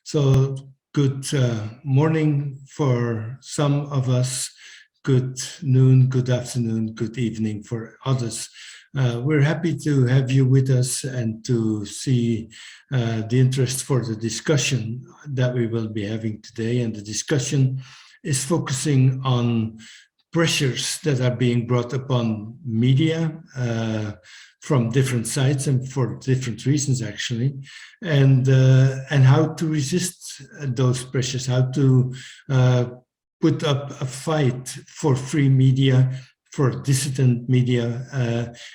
So good morning for some of us, good noon, good afternoon, good evening for others. We're happy to have you with us and to see the interest for the discussion that we will be having today. And the discussion is focusing on pressures that are being brought upon media from different sides and for different reasons, actually, and how to resist those pressures, how to put up a fight for free media, for dissident media,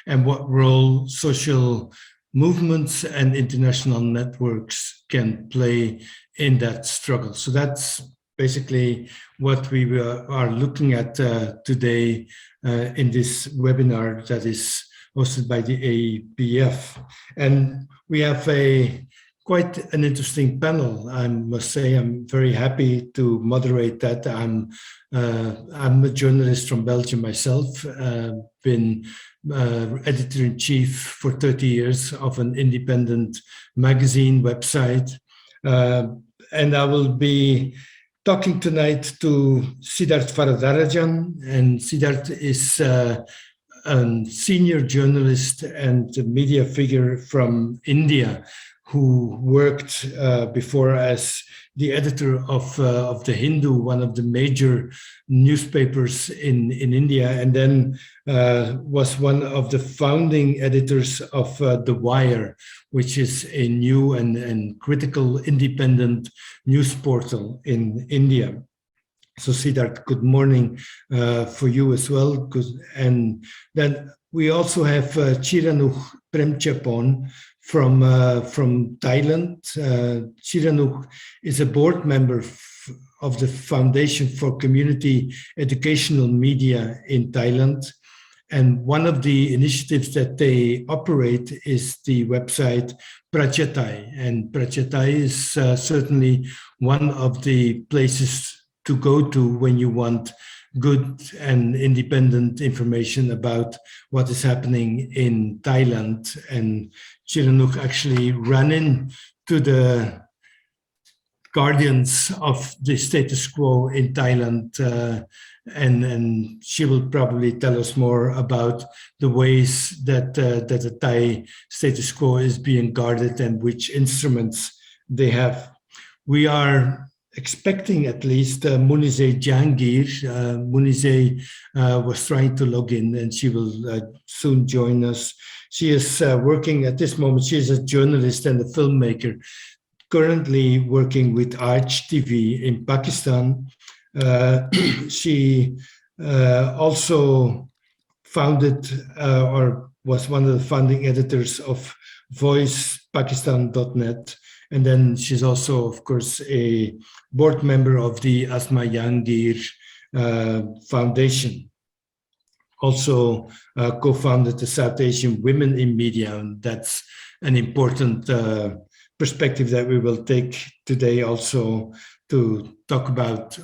and what role social movements and international networks can play in that struggle. So that's basically what we are looking at today in this webinar that is hosted by the AEPF. And we have quite an interesting panel. I must say I'm very happy to moderate that. I'm a journalist from Belgium myself, been editor-in-chief for 30 years of an independent magazine website. And I will be talking tonight to Sidharth Vardarajan, and Sidharth is a senior journalist and media figure from India who worked before as the editor of The Hindu, one of the major newspapers in India, and then was one of the founding editors of The Wire, which is a new and critical independent news portal in India. So Sidharth, good morning for you as well. And then we also have Chiranuch Premchaipon from Thailand. Chiranuch is a board member of the Foundation for Community Educational Media in Thailand. And one of the initiatives that they operate is the website Premchaipon. And Premchaipon is certainly one of the places to go to when you want good and independent information about what is happening in Thailand. And Chiranuch actually ran into the guardians of the status quo in Thailand, and she will probably tell us more about the ways that the Thai status quo is being guarded and which instruments they have. We are expecting at least Munizae Jehangir. Munizae was trying to log in and she will soon join us. She is working at this moment, she is a journalist and a filmmaker, currently working with Arch TV in Pakistan. She also founded or was one of the founding editors of VoicePkistan.net. And then she's also, of course, a board member of the Jehangir Foundation. Also co-founded the South Asian Women in Media, and that's an important perspective that we will take today also to talk about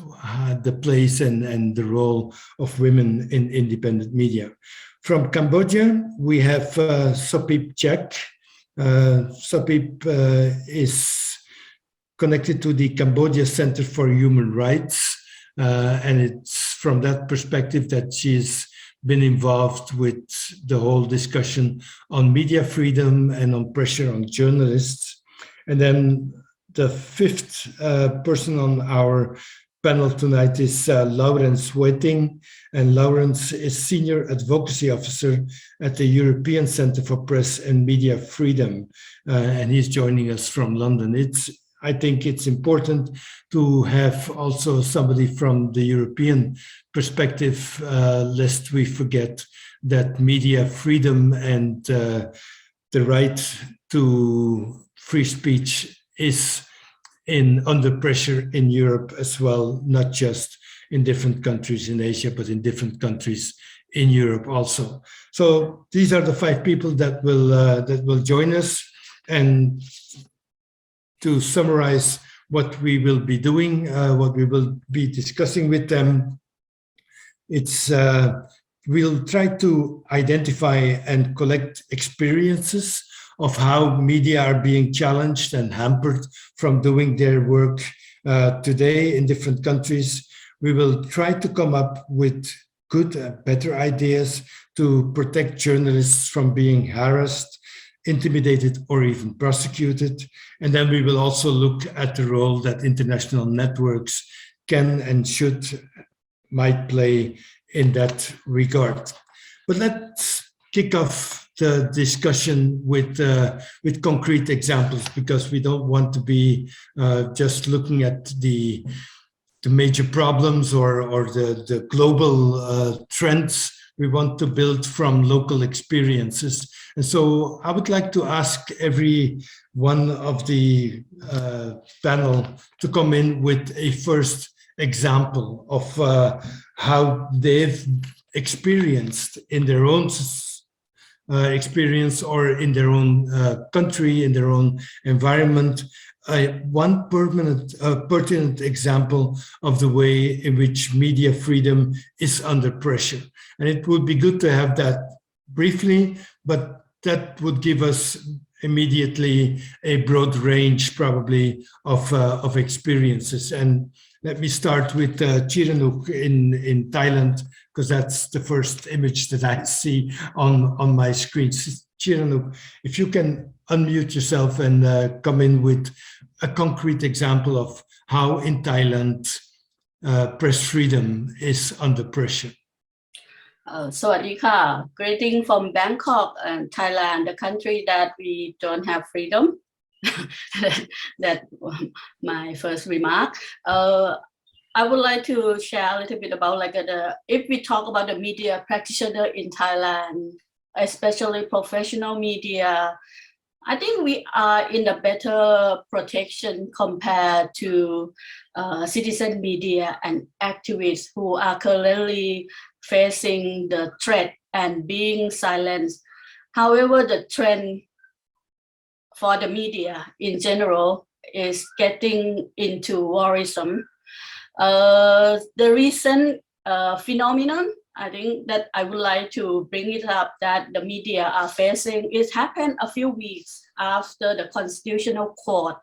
the place and the role of women in independent media. From Cambodia, we have Sopheap Chak. Sopheap is connected to the Cambodia Center for Human Rights, and it's from that perspective that she's been involved with the whole discussion on media freedom and on pressure on journalists. And then the fifth person on our panel tonight is Lawrence Hueting, and Lawrence is Senior Advocacy Officer at the European Centre for Press and Media Freedom, and he's joining us from London. I think it's important to have also somebody from the European perspective, lest we forget that media freedom and the right to free speech is under pressure in Europe as well, not just in different countries in Asia, but in different countries in Europe also. So these are the five people that will join us. And to summarize what we will be doing, what we will be discussing with them, we'll try to identify and collect experiences of how media are being challenged and hampered from doing their work today in different countries. We will try to come up with good, better ideas to protect journalists from being harassed, intimidated, or even prosecuted. And then we will also look at the role that international networks can and might play in that regard. But let's kick off the discussion with concrete examples, because we don't want to be just looking at the major problems or the global trends. We want to build from local experiences. And so I would like to ask every one of the panel to come in with a first example of how they've experienced in their own experience or in their own country, in their own environment, one pertinent example of the way in which media freedom is under pressure. And it would be good to have that briefly, but that would give us immediately a broad range probably of experiences. And let me start with Chiranuch in Thailand, because that's the first image that I see on my screen. Chiranuch, if you can unmute yourself and come in with a concrete example of how in Thailand press freedom is under pressure. สวัสดีค่ะ Greeting from Bangkok and Thailand, the country that we don't have freedom. That my first remark. I would like to share a little bit about if we talk about the media practitioner in Thailand, especially professional media, I think we are in a better protection compared to citizen media and activists who are currently facing the threat and being silenced. However, the trend for the media in general is getting into worrisome. The recent phenomenon, I think that I would like to bring it up, that the media are facing, it happened a few weeks after the Constitutional Court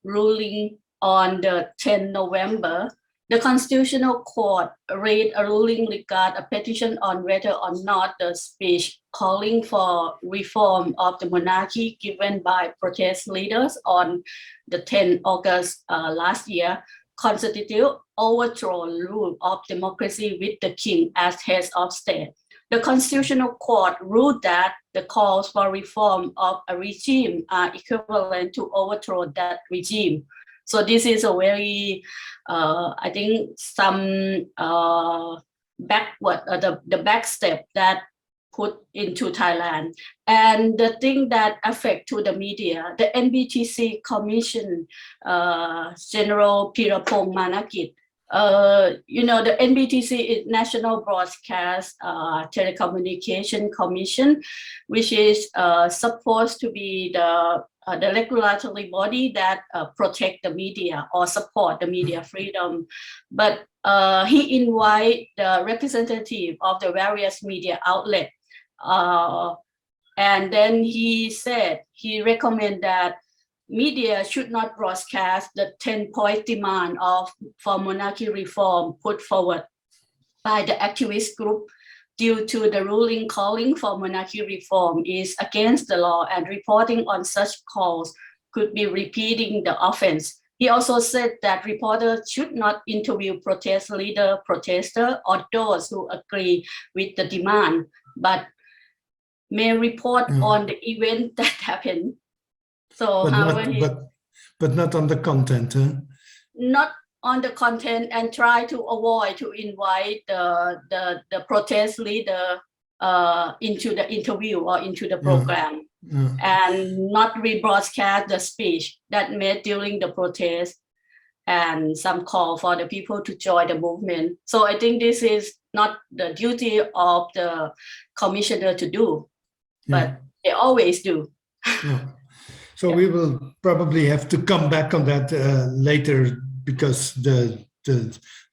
ruling on the 10th November. The Constitutional Court read a ruling regarding a petition on whether or not the speech calling for reform of the monarchy given by protest leaders on the 10th August last year constitute overthrow rule of democracy with the king as head of state. The Constitutional Court ruled that the calls for reform of a regime are equivalent to overthrow that regime. So this is a very, I think, some backward, the back step that put into Thailand. And the thing that affect to the media, the NBTC Commission, General Pirapong Manakit, the NBTC is National Broadcast Telecommunication Commission, which is supposed to be the regulatory body that protect the media or support the media freedom. But he invite the representative of the various media outlets. And then he said, he recommend that media should not broadcast the 10-point demand for monarchy reform put forward by the activist group due to the ruling calling for monarchy reform is against the law, and reporting on such calls could be repeating the offense. He also said that reporters should not interview protest leader, protester, or those who agree with the demand, but may report on the event that happened. So, but not on the content, huh? Not on the content, and try to avoid to invite the protest leader into the interview or into the program, and not rebroadcast the speech that made during the protest and some call for the people to join the movement. So I think this is not the duty of the commissioner to do, but they always do. So we will probably have to come back on that later, because the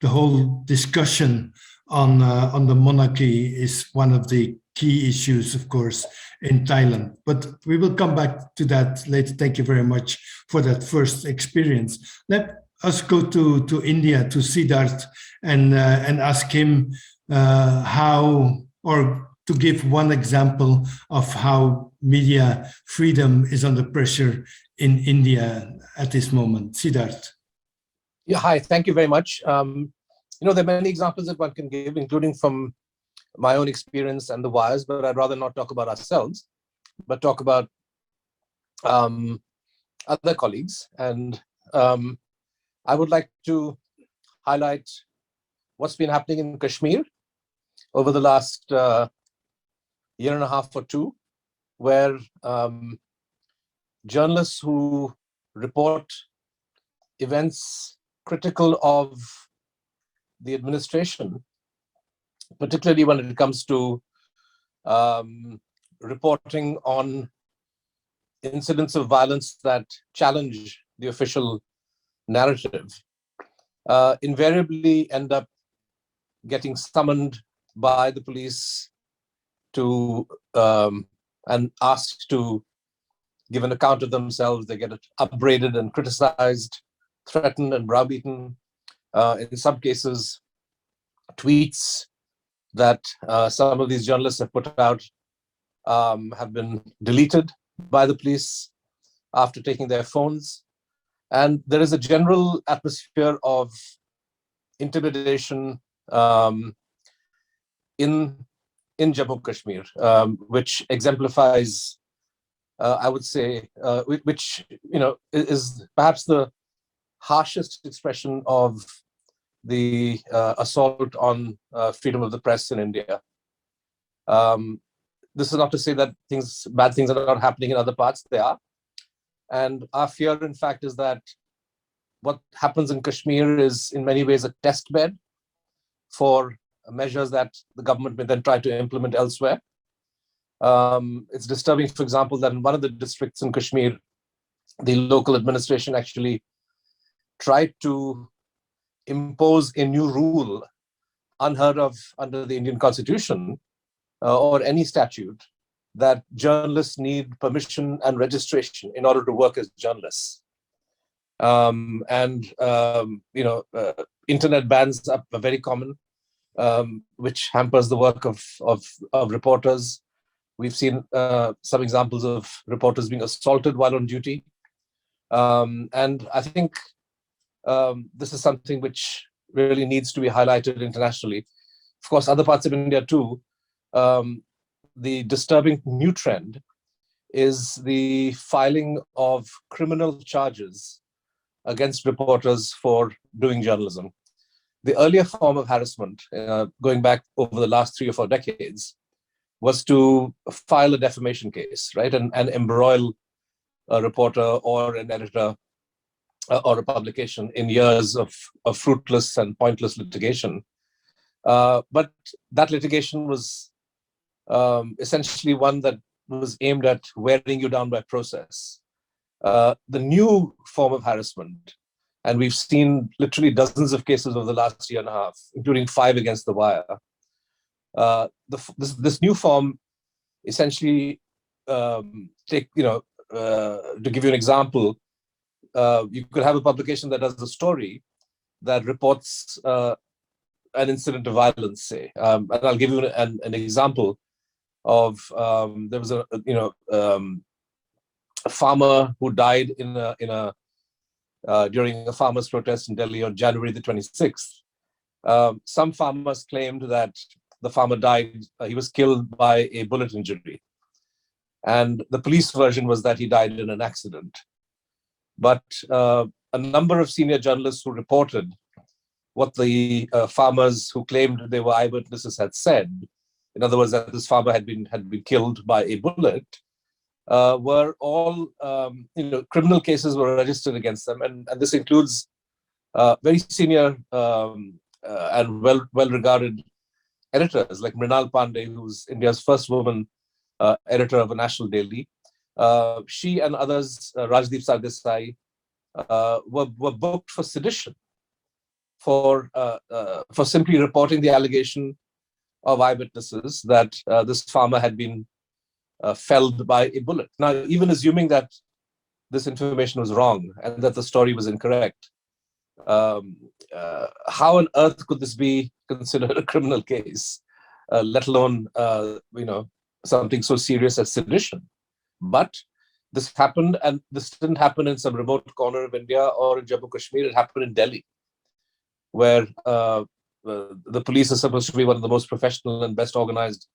whole discussion on the monarchy is one of the key issues, of course, in Thailand. But we will come back to that later. Thank you very much for that first experience. Let us go to India, to Sidharth, and ask him how, or to give one example of how media freedom is under pressure in India at this moment. Sidharth. Yeah, hi, thank you very much. You know, there are many examples that one can give, including from my own experience and the wires, but I'd rather not talk about ourselves, but talk about other colleagues. And I would like to highlight what's been happening in Kashmir over the last year and a half or two, where journalists who report events critical of the administration, particularly when it comes to reporting on incidents of violence that challenge the official narrative, invariably end up getting summoned by the police to and asked to give an account of themselves. They get upbraided and criticized, threatened and browbeaten. In some cases, tweets that some of these journalists have put out have been deleted by the police after taking their phones. And there is a general atmosphere of intimidation in Jammu Kashmir, which exemplifies, I would say, which is perhaps the harshest expression of the assault on freedom of the press in India. This is not to say that bad things are not happening in other parts. They are. And our fear, in fact, is that what happens in Kashmir is in many ways a test bed for measures that the government may then try to implement elsewhere. It's disturbing, for example, that in one of the districts in Kashmir, the local administration actually tried to impose a new rule unheard of under the Indian Constitution or any statute, that journalists need permission and registration in order to work as journalists. Internet bans are very common, which hampers the work of reporters. We've seen some examples of reporters being assaulted while on duty. And I think this is something which really needs to be highlighted internationally. Of course, other parts of India too. The disturbing new trend is the filing of criminal charges against reporters for doing journalism. The earlier form of harassment, going back over the last 3 or 4 decades, was to file a defamation case, right, and embroil a reporter or an editor or a publication in years of fruitless and pointless litigation. But that litigation was essentially one that was aimed at wearing you down by process. The new form of harassment, and we've seen literally dozens of cases over the last year and a half, including 5 against the wire. This new form essentially to give you an example, you could have a publication that does a story that reports an incident of violence, say. And I'll give you an example of there was a farmer who died during a farmers' protest in Delhi on January the 26th. Some farmers claimed that the farmer died, he was killed by a bullet injury. And the police version was that he died in an accident. But a number of senior journalists who reported what the farmers who claimed they were eyewitnesses had said, in other words, that this farmer had been killed by a bullet, were all, criminal cases were registered against them. And this includes very senior and well-regarded editors like Mrinal Pandey, who's India's first woman editor of a national daily. She and others, Rajdeep Sardesai, were booked for sedition for simply reporting the allegation of eyewitnesses that this farmer had been felled by a bullet. Now, even assuming that this information was wrong and that the story was incorrect, how on earth could this be considered a criminal case, let alone something so serious as sedition? But this happened, and this didn't happen in some remote corner of India or in Jammu Kashmir. It happened in Delhi, where the police is supposed to be one of the most professional and best organized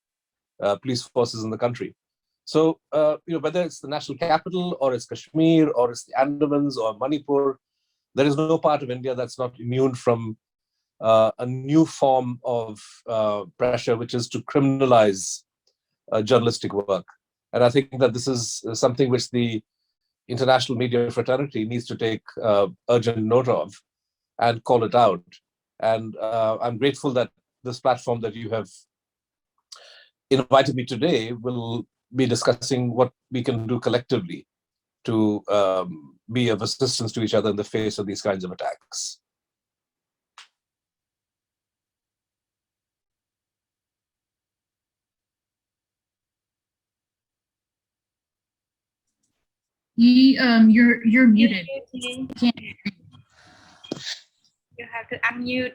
police forces in the country. So, whether it's the national capital or it's Kashmir or it's the Andamans or Manipur, there is no part of India that's not immune from a new form of pressure, which is to criminalize journalistic work. And I think that this is something which the international media fraternity needs to take urgent note of and call it out. And I'm grateful that this platform that you have invited me today will be discussing what we can do collectively to be of assistance to each other in the face of these kinds of attacks. You're muted. You have to unmute.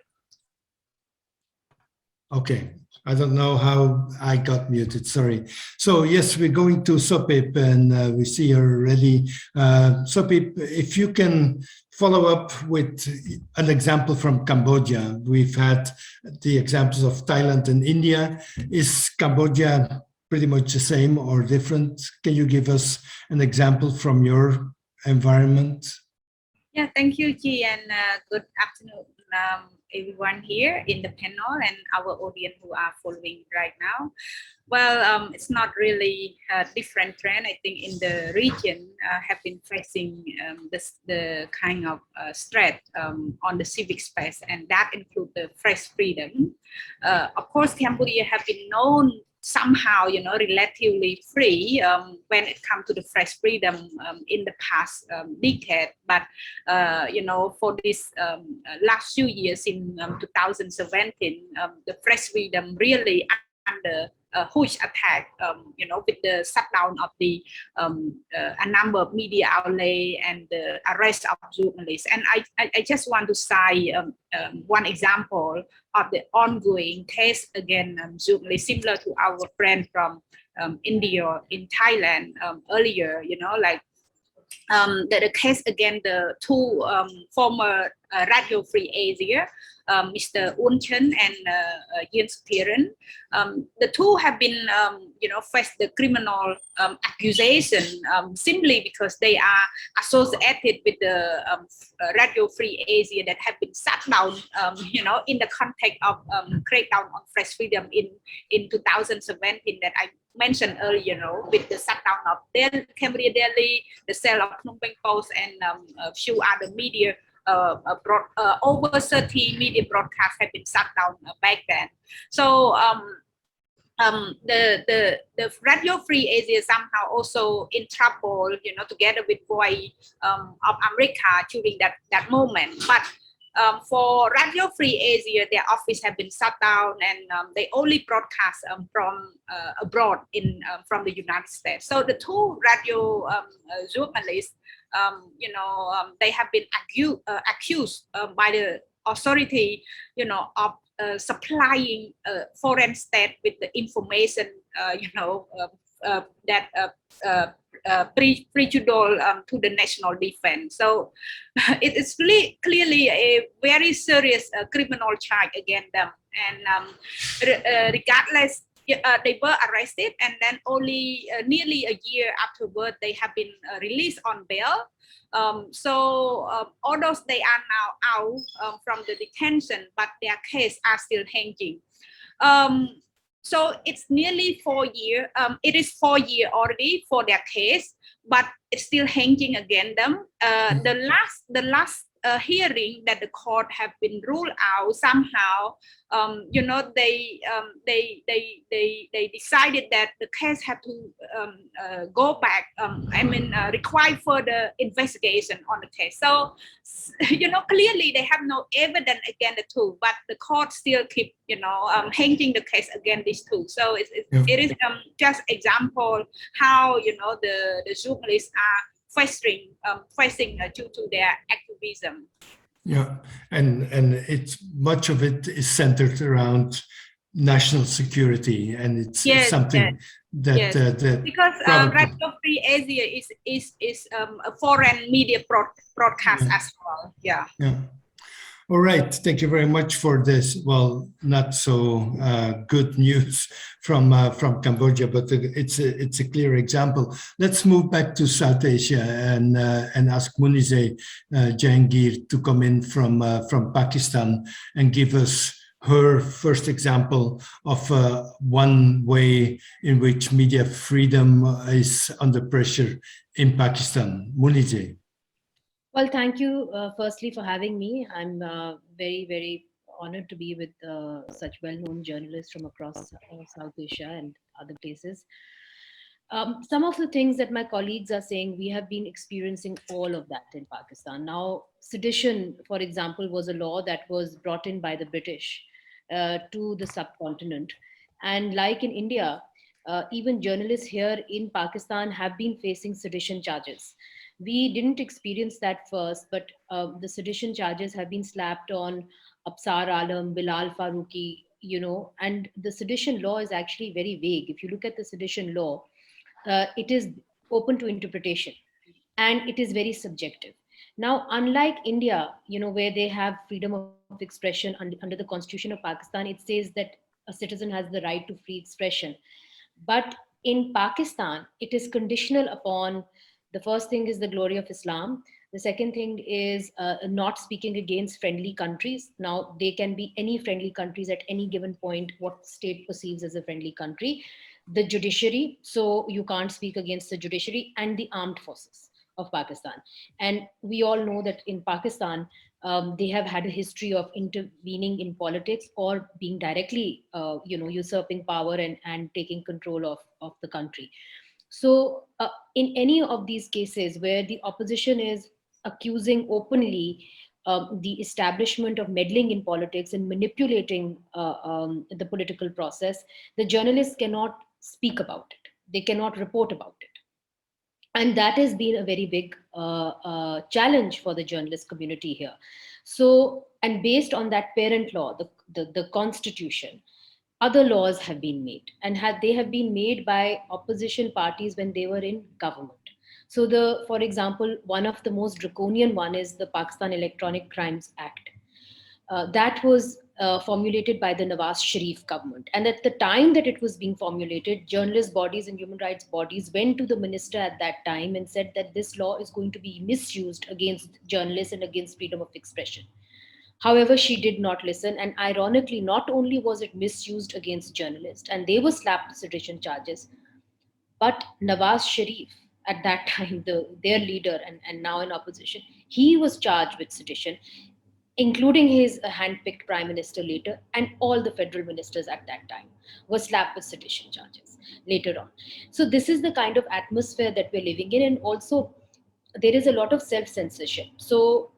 Okay, I don't know how I got muted, sorry. So yes, we're going to Sopheap, and we see her already. Sopheap, if you can follow up with an example from Cambodia. We've had the examples of Thailand and India. Is Cambodia pretty much the same or different? Can you give us an example from your environment? Yeah, thank you, Ji, and good afternoon, everyone here in the panel and our audience who are following right now. Well, it's not really a different trend. I think in the region have been facing the kind of threat on the civic space, and that includes the press freedom. Of course, Cambodia have been known somehow, relatively free when it comes to the press freedom in the past decade. But, for this last few years in 2017, the press freedom really under a huge attack, with the shutdown of a number of media outlets and the arrest of journalists. And I just want to cite one example of the ongoing case against journalists, similar to our friend from India in Thailand earlier, the case against the two former Radio Free Asia, Mr. Un Chen and Yen Superior. The two have been, faced the criminal accusation simply because they are associated with the Radio Free Asia that have been shut down, in the context of crackdown on press freedom in 2017 that I mentioned earlier, with the shutdown of Cambodia Delhi, the sale of Phnom Penh Post, and a few other media. Over 30 media broadcasts have been shut down back then. So the Radio Free Asia somehow also in trouble, together with Voice of America during that moment. But for Radio Free Asia, their office have been shut down, and they only broadcast from abroad from the United States. So the two radio journalists, they have been accused by the authority, of supplying foreign state with the information, that prejudicial to the national defense. So it is really clearly a very serious criminal charge against them. And regardless, they were arrested, and then only nearly a year afterward, they have been released on bail. Although they are now out from the detention, but their case are still hanging. So it's nearly 4 years. It is 4 years already for their case, but it's still hanging against them. The last hearing that the court have been ruled out somehow, they decided that the case had to go back. Require further investigation on the case. So, clearly they have no evidence against the two, but the court still keep, hanging the case against these two. So it is just example how, the journalists are facing due to their activism. Yeah, and it's much of it is centered around national security, and it's something that that because Radio Free Asia is a foreign media broadcast as well. Yeah. All right, thank you very much for this. Well, not so good news from Cambodia, but it's a clear example. Let's move back to South Asia and ask Munizae Jehangir to come in from Pakistan and give us her first example of one way in which media freedom is under pressure in Pakistan. Munizae. Well, thank you firstly for having me. I'm very, very honored to be with such well-known journalists from across South Asia and other places. Some of the things that my colleagues are saying, we have been experiencing all of that in Pakistan. Now, sedition, for example, was a law that was brought in by the British to the subcontinent. And like in India, even journalists here in Pakistan have been facing sedition charges. We didn't experience that first, but the sedition charges have been slapped on Absar Alam, Bilal Farooqi, and the sedition law is actually very vague. If you look at the sedition law, it is open to interpretation and it is very subjective. Now, unlike India, where they have freedom of expression under the Constitution of Pakistan, it says that a citizen has the right to free expression. But in Pakistan, it is conditional upon, the first thing is the glory of Islam. The second thing is not speaking against friendly countries. Now, they can be any friendly countries at any given point, what state perceives as a friendly country. The judiciary, so you can't speak against the judiciary, and the armed forces of Pakistan. And we all know that in Pakistan, they have had a history of intervening in politics or being directly, usurping power and taking control of the country. So in any of these cases where the opposition is accusing openly the establishment of meddling in politics and manipulating the political process, the journalists cannot speak about it. They cannot report about it. And that has been a very big challenge for the journalist community here. So, and based on that parent law, the constitution, other laws have been made, and they have been made by opposition parties when they were in government. So for example, one of the most draconian one is the Pakistan Electronic Crimes Act. That was formulated by the Nawaz Sharif government. And at the time that it was being formulated, journalist bodies and human rights bodies went to the minister at that time and said that this law is going to be misused against journalists and against freedom of expression. However, she did not listen. And ironically, not only was it misused against journalists and they were slapped with sedition charges, but Nawaz Sharif, at that time, their leader and now in opposition, he was charged with sedition, including his hand-picked prime minister later, and all the federal ministers at that time were slapped with sedition charges later on. So this is the kind of atmosphere that we're living in. And also, there is a lot of self-censorship. So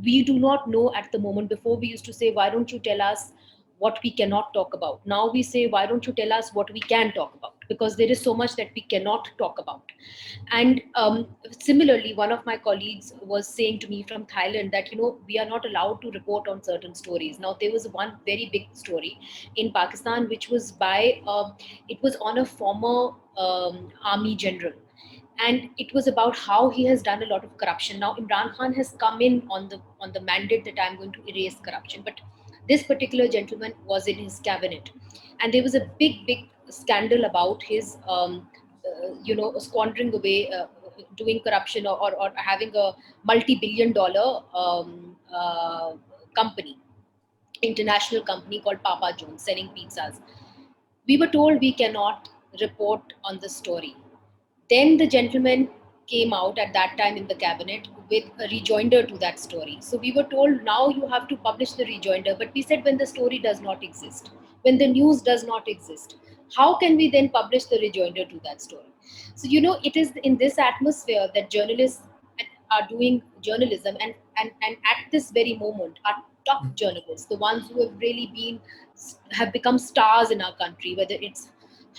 we do not know at the moment. Before we used to say, why don't you tell us what we cannot talk about? Now we say, why don't you tell us what we can talk about? Because there is so much that we cannot talk about. And similarly, one of my colleagues was saying to me from Thailand that, we are not allowed to report on certain stories. Now, there was one very big story in Pakistan, which was it was on a former army general. And it was about how he has done a lot of corruption. Now, Imran Khan has come in on the mandate that I'm going to erase corruption. But this particular gentleman was in his cabinet. And there was a big scandal about his, squandering away, doing corruption or having a multi-billion-dollar company, international company called Papa John's, selling pizzas. We were told we cannot report on the story. Then the gentleman came out at that time in the cabinet with a rejoinder to that story. So we were told, now you have to publish the rejoinder. But we said, when the story does not exist, when the news does not exist, how can we then publish the rejoinder to that story? So, it is in this atmosphere that journalists are doing journalism. And at this very moment, our top journalists, the ones who have become stars in our country, whether it's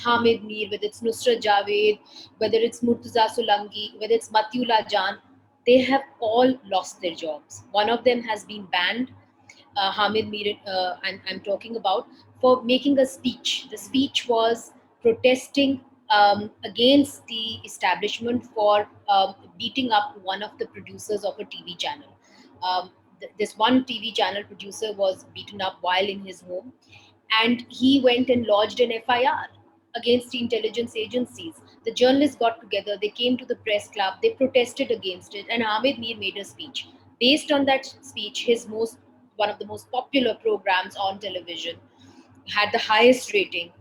Hamid Mir, whether it's Nusrat Javed, whether it's Murtaza Solanki, whether it's Matiullah Jan, they have all lost their jobs. One of them has been banned, Hamid Mir, I'm talking about, for making a speech. The speech was protesting against the establishment for beating up one of the producers of a TV channel. This one TV channel producer was beaten up while in his home, and he went and lodged an FIR against the intelligence agencies. The journalists got together, they came to the press club, they protested against it, and Hamid Mir made a speech. Based on that speech, one of the most popular programs on television, had the highest rating,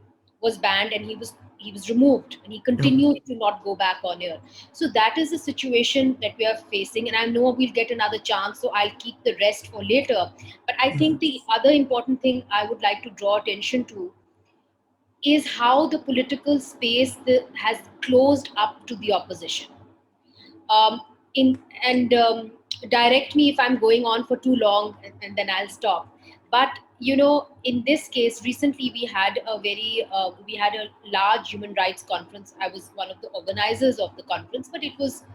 was banned, and he was removed, and he continued to not go back on air. So that is the situation that we are facing, and I know we'll get another chance, so I'll keep the rest for later. But I think the other important thing I would like to draw attention to is how the political space has closed up to the opposition. Um, direct me if I'm going on for too long, and then I'll stop. But in this case, recently we had a large human rights conference. I was one of the organizers of the conference, but it was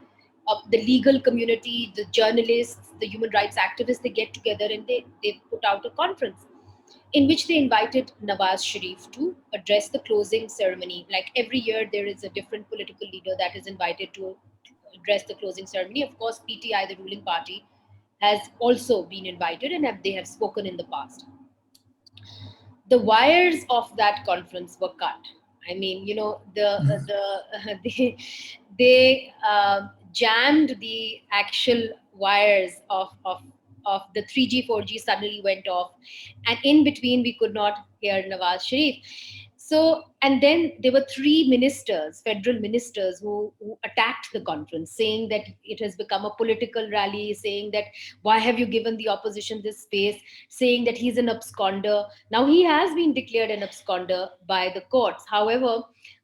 the legal community, the journalists, the human rights activists. They get together and they put out a conference in which they invited Nawaz Sharif to address the closing ceremony. Like every year, there is a different political leader that is invited to address the closing ceremony. Of course, PTI, the ruling party, has also been invited, and they have spoken in the past. The wires of that conference were cut. I mean, they jammed the actual wires of the 3G, 4G suddenly went off, and in between we could not hear Nawaz Sharif. So, and then there were three ministers, federal ministers, who attacked the conference, saying that it has become a political rally, saying that why have you given the opposition this space, saying that he's an absconder. Now, he has been declared an absconder by the courts. However,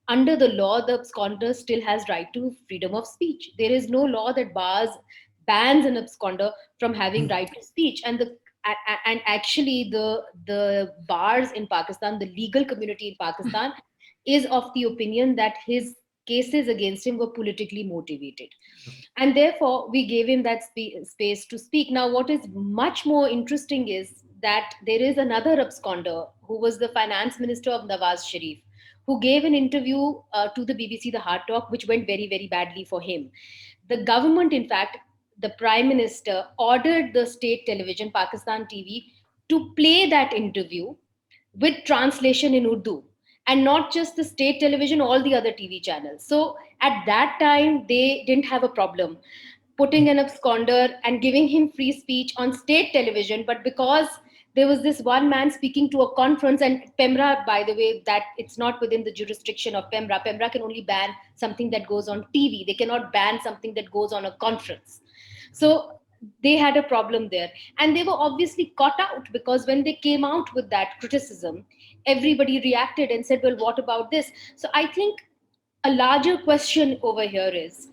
under the law, the absconder still has right to freedom of speech. There is no law that bans an absconder from having right to speech. And actually the bars in Pakistan, the legal community in Pakistan, is of the opinion that his cases against him were politically motivated, and therefore we gave him that space to speak. Now, what is much more interesting is that there is another absconder who was the finance minister of Nawaz Sharif, who gave an interview to the BBC, The Hard Talk, which went very, very badly for him. The government, in fact, the Prime Minister ordered the state television, Pakistan TV, to play that interview with translation in Urdu. And not just the state television, all the other TV channels. So at that time, they didn't have a problem putting an absconder and giving him free speech on state television. But because there was this one man speaking to a conference, and PEMRA, by the way, that it's not within the jurisdiction of PEMRA. PEMRA can only ban something that goes on TV. They cannot ban something that goes on a conference. So they had a problem there. And they were obviously caught out, because when they came out with that criticism, everybody reacted and said, well, what about this? So I think a larger question over here is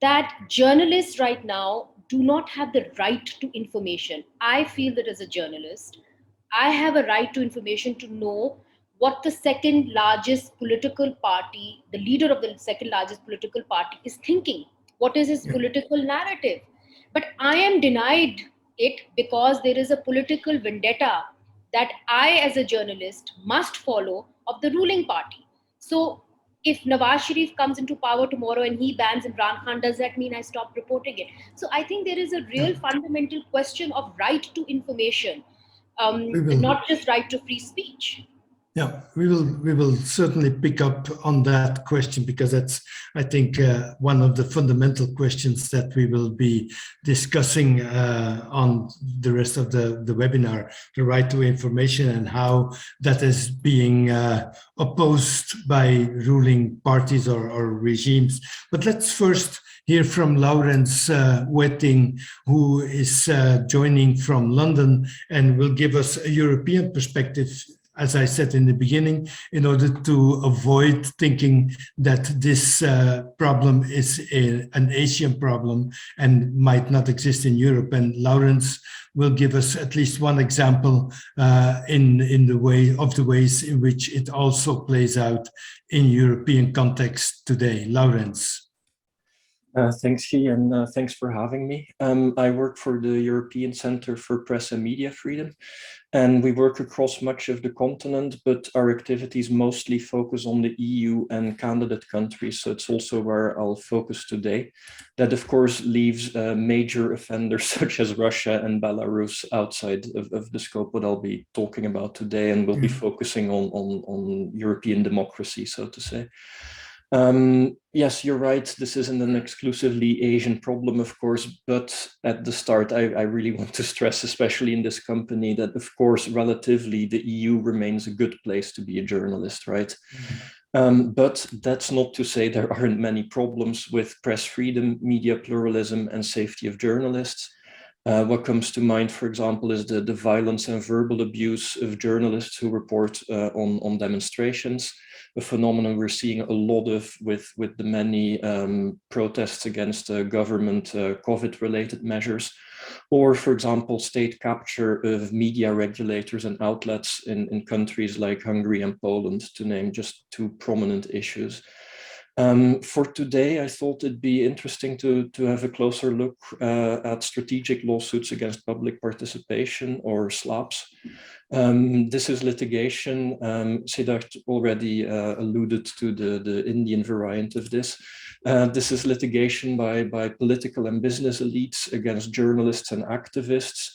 that journalists right now do not have the right to information. I feel that as a journalist, I have a right to information to know what the second largest political party, the leader of the second largest political party, is thinking. What is his political narrative? But I am denied it because there is a political vendetta that I, as a journalist, must follow of the ruling party. So if Nawaz Sharif comes into power tomorrow and he bans Imran Khan, does that mean I stop reporting it? So I think there is a real fundamental question of right to information, not just right to free speech. Yeah, we will certainly pick up on that question, because that's, I think, one of the fundamental questions that we will be discussing on the rest of the webinar, the right to information and how that is being opposed by ruling parties or regimes. But let's first hear from Laurens Hueting, who is joining from London and will give us a European perspective, as I said in the beginning, in order to avoid thinking that this problem is an Asian problem and might not exist in Europe. And Laurens will give us at least one example in the ways in which it also plays out in European context today. Laurens. Thanks, Guy, and thanks for having me. I work for the European Centre for Press and Media Freedom, and we work across much of the continent, but our activities mostly focus on the EU and candidate countries, so it's also where I'll focus today. That, of course, leaves major offenders such as Russia and Belarus outside of the scope what I'll be talking about today, and we'll be focusing on European democracy, so to say. Yes, you're right. This isn't an exclusively Asian problem, of course, but at the start, I really want to stress, especially in this company, that of course, relatively, the EU remains a good place to be a journalist, right? But that's not to say there aren't many problems with press freedom, media pluralism, and safety of journalists. What comes to mind, for example, is the violence and verbal abuse of journalists who report on demonstrations, a phenomenon we're seeing a lot of with the many protests against government COVID-related measures, or, for example, state capture of media regulators and outlets in countries like Hungary and Poland, to name just two prominent issues. For today, I thought it'd be interesting to have a closer look at strategic lawsuits against public participation, or SLAPs. This is litigation. Sidharth already alluded to the Indian variant of this. This is litigation by political and business elites against journalists and activists.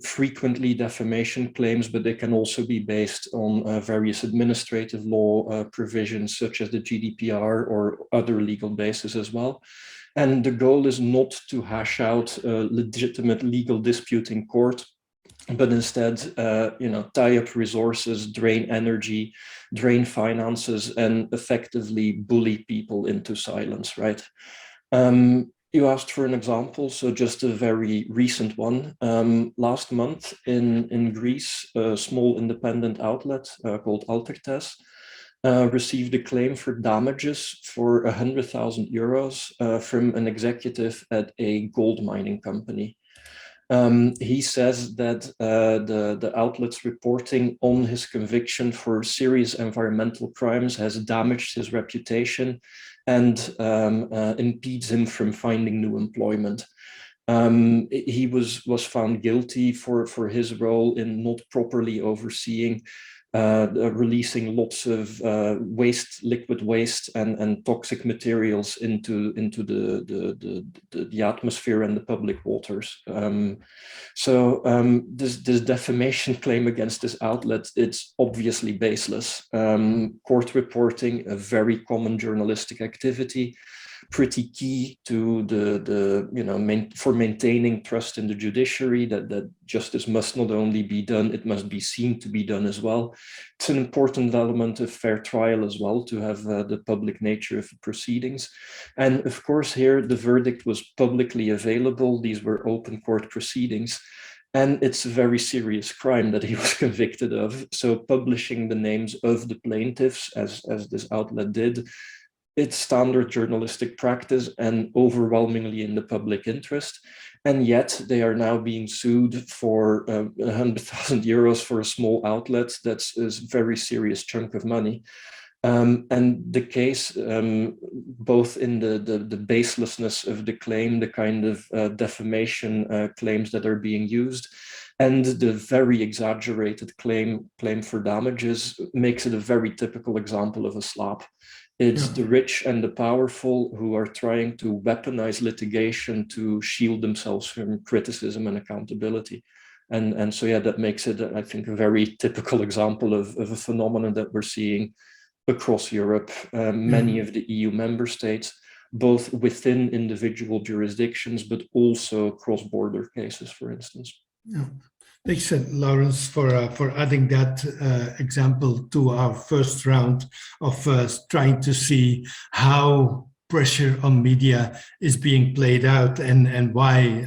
Frequently defamation claims, but they can also be based on various administrative law provisions such as the GDPR or other legal bases as well. And the goal is not to hash out a legitimate legal dispute in court, but instead, tie up resources, drain energy, drain finances, and effectively bully people into silence, right? You asked for an example, so just a very recent one. Last month in Greece, a small independent outlet called Altertes received a claim for damages for 100,000 euros from an executive at a gold mining company. He says that the outlet's reporting on his conviction for serious environmental crimes has damaged his reputation and impedes him from finding new employment. He was found guilty for his role in not properly overseeing releasing lots of liquid waste and toxic materials into the atmosphere and the public waters. This defamation claim against this outlet, it's obviously baseless. Court reporting, a very common journalistic activity, pretty key to for maintaining trust in the judiciary, that justice must not only be done, it must be seen to be done as well. It's an important element of fair trial as well, to have the public nature of the proceedings. And of course here the verdict was publicly available. These were open court proceedings. And it's a very serious crime that he was convicted of. So publishing the names of the plaintiffs, as this outlet did, it's standard journalistic practice and overwhelmingly in the public interest. And yet they are now being sued for 100,000 euros for a small outlet. That's a very serious chunk of money. And the case, both in the baselessness of the claim, the kind of defamation claims that are being used, and the very exaggerated claim for damages, makes it a very typical example of a slap. It's the rich and the powerful who are trying to weaponize litigation to shield themselves from criticism and accountability. And so, yeah, that makes it, I think, a very typical example of a phenomenon that we're seeing across Europe, many of the EU member states, both within individual jurisdictions, but also cross-border cases, for instance. Yeah. Thanks, Lawrence, for adding that example to our first round of trying to see how pressure on media is being played out, and why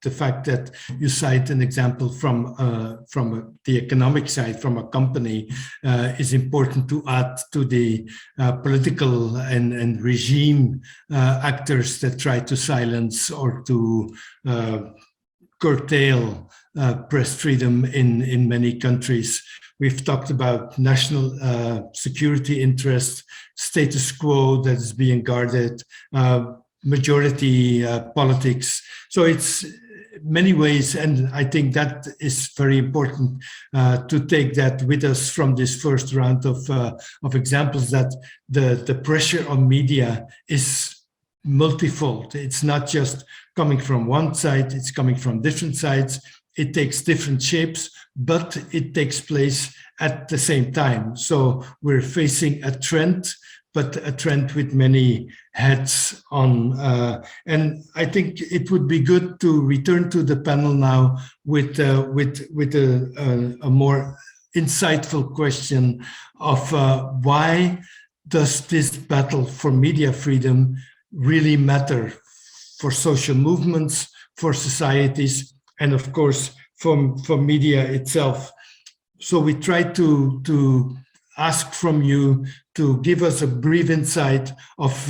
the fact that you cite an example from the economic side, from a company, is important to add to the political and regime actors that try to silence or to curtail press freedom in many countries. We've talked about national security interest, status quo that is being guarded, majority politics. So it's many ways, and I think that is very important to take that with us from this first round of examples, that the pressure on media is multifold. It's not just coming from one side, it's coming from different sides. It takes different shapes, but it takes place at the same time. So we're facing a trend, but a trend with many hats on. And I think it would be good to return to the panel now with a more insightful question of why does this battle for media freedom really matter for social movements, for societies, and of course for media itself. So we try to ask from you to give us a brief insight of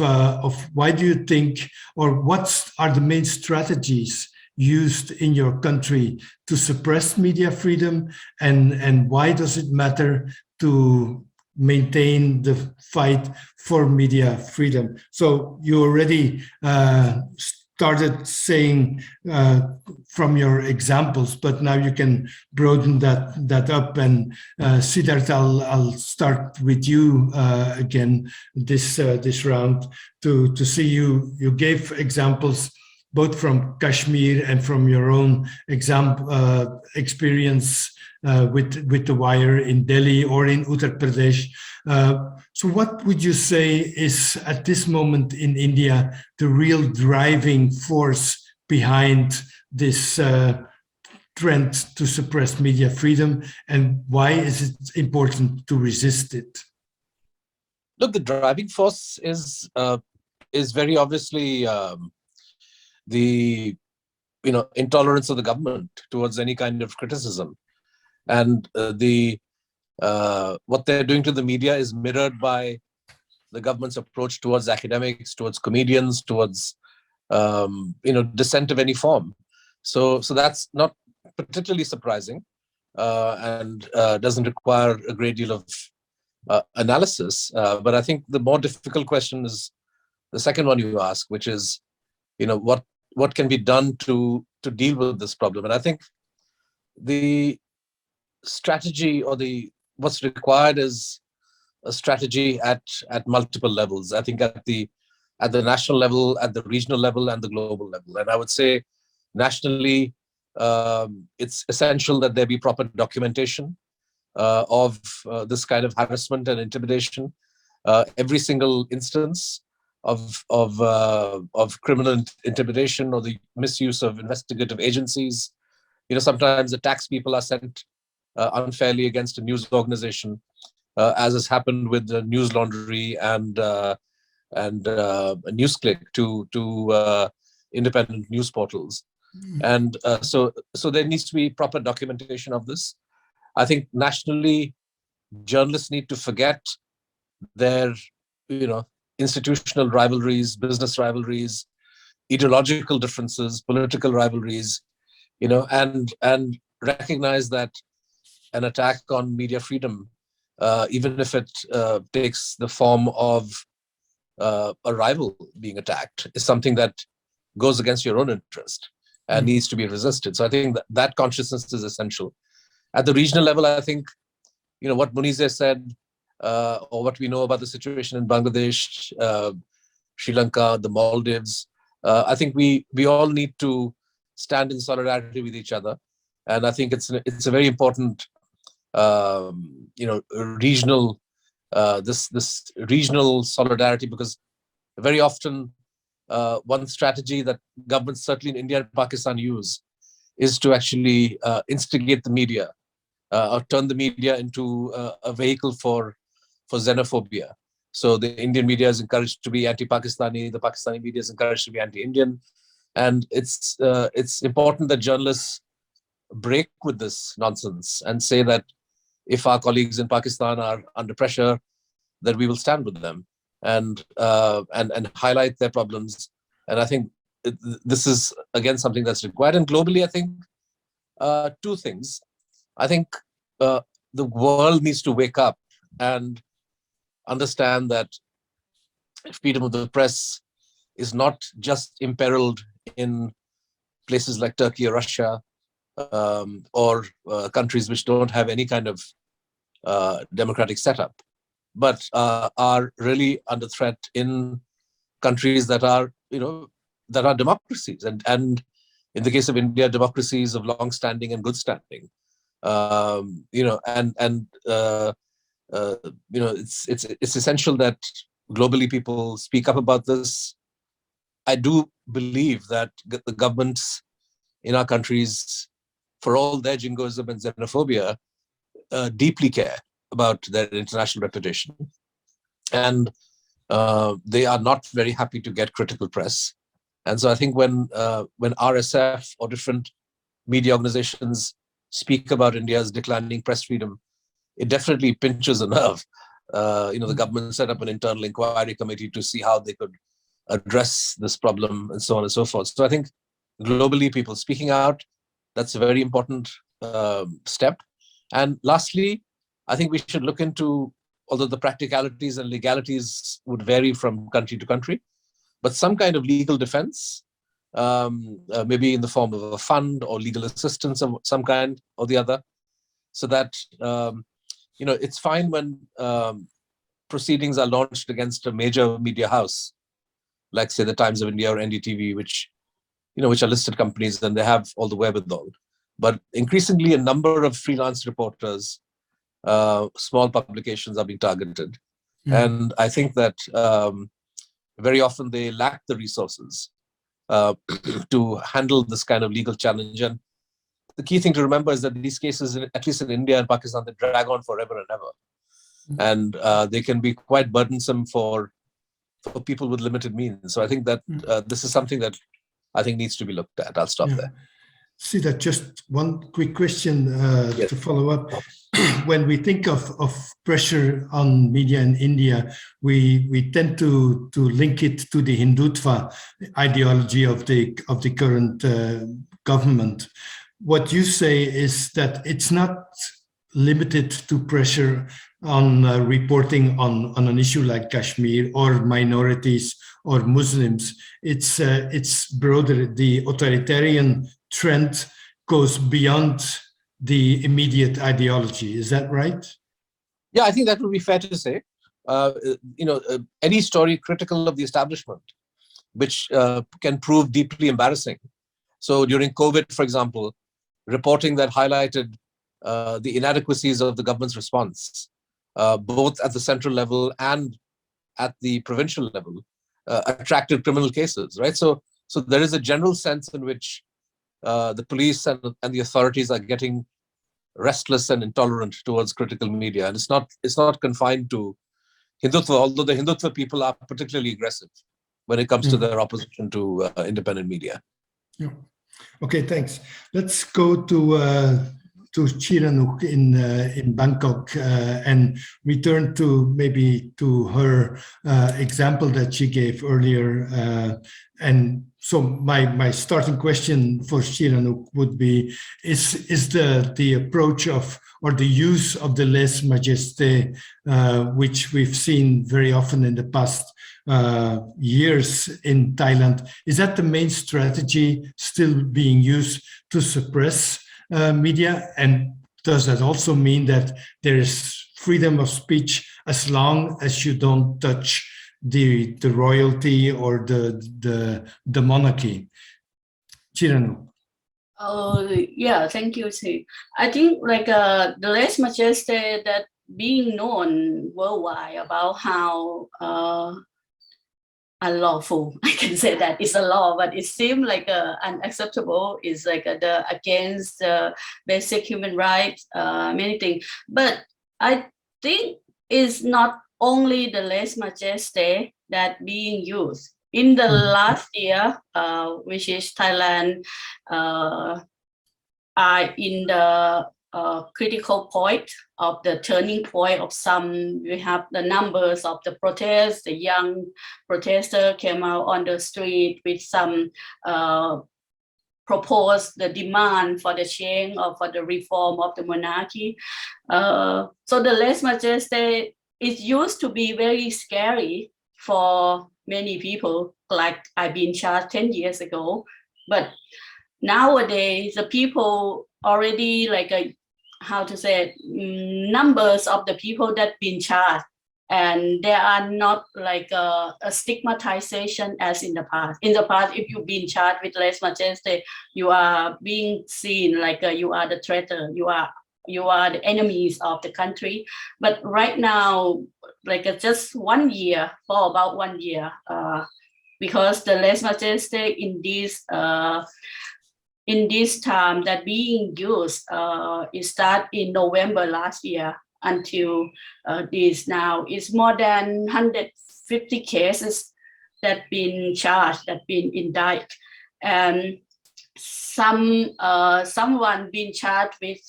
why do you think, or what are the main strategies used in your country to suppress media freedom, and why does it matter to maintain the fight for media freedom? So you already started saying from your examples, but now you can broaden that up. And Sidharth, I'll start with you again this round to see you gave examples both from Kashmir and from your own experience with the wire in Delhi or in Uttar Pradesh. So what would you say is at this moment in India the real driving force behind this trend to suppress media freedom, and why is it important to resist it? Look, the driving force is very obviously the intolerance of the government towards any kind of criticism. And what they're doing to the media is mirrored by the government's approach towards academics, towards comedians, towards dissent of any form. So that's not particularly surprising, and doesn't require a great deal of analysis. But I think the more difficult question is the second one you ask, which is, what can be done to deal with this problem? And I think the strategy, or what's required, is a strategy at multiple levels. I think at the national level, at the regional level, and the global level. And I would say nationally, it's essential that there be proper documentation of this kind of harassment and intimidation. Every single instance of criminal intimidation or the misuse of investigative agencies. Sometimes the tax people are sent unfairly against a news organization, as has happened with the News Laundry and NewsClick to independent news portals. And so there needs to be proper documentation of this. I think nationally, journalists need to forget their, institutional rivalries, business rivalries, ideological differences, political rivalries, and recognize that an attack on media freedom, even if it takes the form of a rival being attacked, is something that goes against your own interest and needs to be resisted. So I think that consciousness is essential. At the regional level, I think, what Munizae said, or what we know about the situation in Bangladesh, Sri Lanka, the Maldives, I think we all need to stand in solidarity with each other And I think it's a very important, regional, this regional solidarity, because very often one strategy that governments, certainly in India and Pakistan, use is to actually instigate the media or turn the media into a vehicle for xenophobia. So the Indian media is encouraged to be anti-Pakistani, the Pakistani media is encouraged to be anti-Indian. And it's important that journalists break with this nonsense and say that if our colleagues in Pakistan are under pressure, that we will stand with them and highlight their problems. And I think this is, again, something that's required. And globally, I think two things. I think the world needs to wake up and understand that freedom of the press is not just imperiled in places like Turkey or Russia, or countries which don't have any kind of democratic setup, but are really under threat in countries that are, that are democracies, and in the case of India, democracies of long standing and good standing. It's essential that globally people speak up about this. I do believe that the governments in our countries, for all their jingoism and xenophobia, deeply care about their international reputation. And they are not very happy to get critical press. And so I think when RSF or different media organizations speak about India's declining press freedom, it definitely pinches a nerve. The government set up an internal inquiry committee to see how they could address this problem and so on and so forth. So I think globally, people speaking out, that's a very important step. And lastly, I think we should look into, although the practicalities and legalities would vary from country to country, but some kind of legal defense, maybe in the form of a fund or legal assistance of some kind or the other, so that, it's fine when proceedings are launched against a major media house, like say the Times of India or NDTV, which are listed companies and they have all the wherewithal. But increasingly, a number of freelance reporters, small publications are being targeted. And I think that very often they lack the resources to handle this kind of legal challenge. And the key thing to remember is that these cases, at least in India and Pakistan, they drag on forever and ever. And they can be quite burdensome for people with limited means. So I think that this is something that I think needs to be looked at. I'll stop there. Sidharth, just one quick question to follow up. When we think of pressure on media in India, we tend to link it to the Hindutva ideology of the current government. What you say is that it's not limited to pressure on reporting on an issue like Kashmir or minorities or Muslims. It's broader. The authoritarian trend goes beyond the immediate ideology. Is that right? Yeah, I think that would be fair to say. Any story critical of the establishment, which can prove deeply embarrassing. So during COVID, for example, reporting that highlighted the inadequacies of the government's response, both at the central level and at the provincial level, attracted criminal cases, right? So there is a general sense in which the police and the authorities are getting restless and intolerant towards critical media, and it's not confined to Hindutva, although the Hindutva people are particularly aggressive when it comes to their opposition to independent media. Yeah. Okay, thanks. Let's go to Chiranuch in Bangkok and return to her example that she gave earlier. And so my starting question for Chiranuch would be: is the approach of or the use of the Last Majestic, which we've seen very often in the past years in Thailand, is that the main strategy still being used to suppress media? And does that also mean that there is freedom of speech as long as you don't touch the royalty or the monarchy? Chiranuch. Oh, yeah, thank you, too. I think like the Last Majestic that being known worldwide about how unlawful, I can say that it's a law, but it seems like unacceptable. It's like the against basic human rights, many things. But I think it's not only the Last Majestic that being used. In the last year, which is Thailand, are in the critical point of the turning point of some. We have the numbers of the protests. The young protester came out on the street with some propose the demand for the change or for the reform of the monarchy. So the Last Majestic, it used to be very scary for many people. Like I've been charged 10 years ago, but nowadays the people already like how to say numbers of the people that been charged, and there are not like a stigmatization as in the past. In the past, if you've been charged with Last Majestic, you are being seen like you are the traitor, you are the enemies of the country. But right now, like just 1 year, for about 1 year, because the Last Majestic in this time that being used, it started in November last year until this now. It's more than 150 cases that been charged, that been indicted, and someone been charged with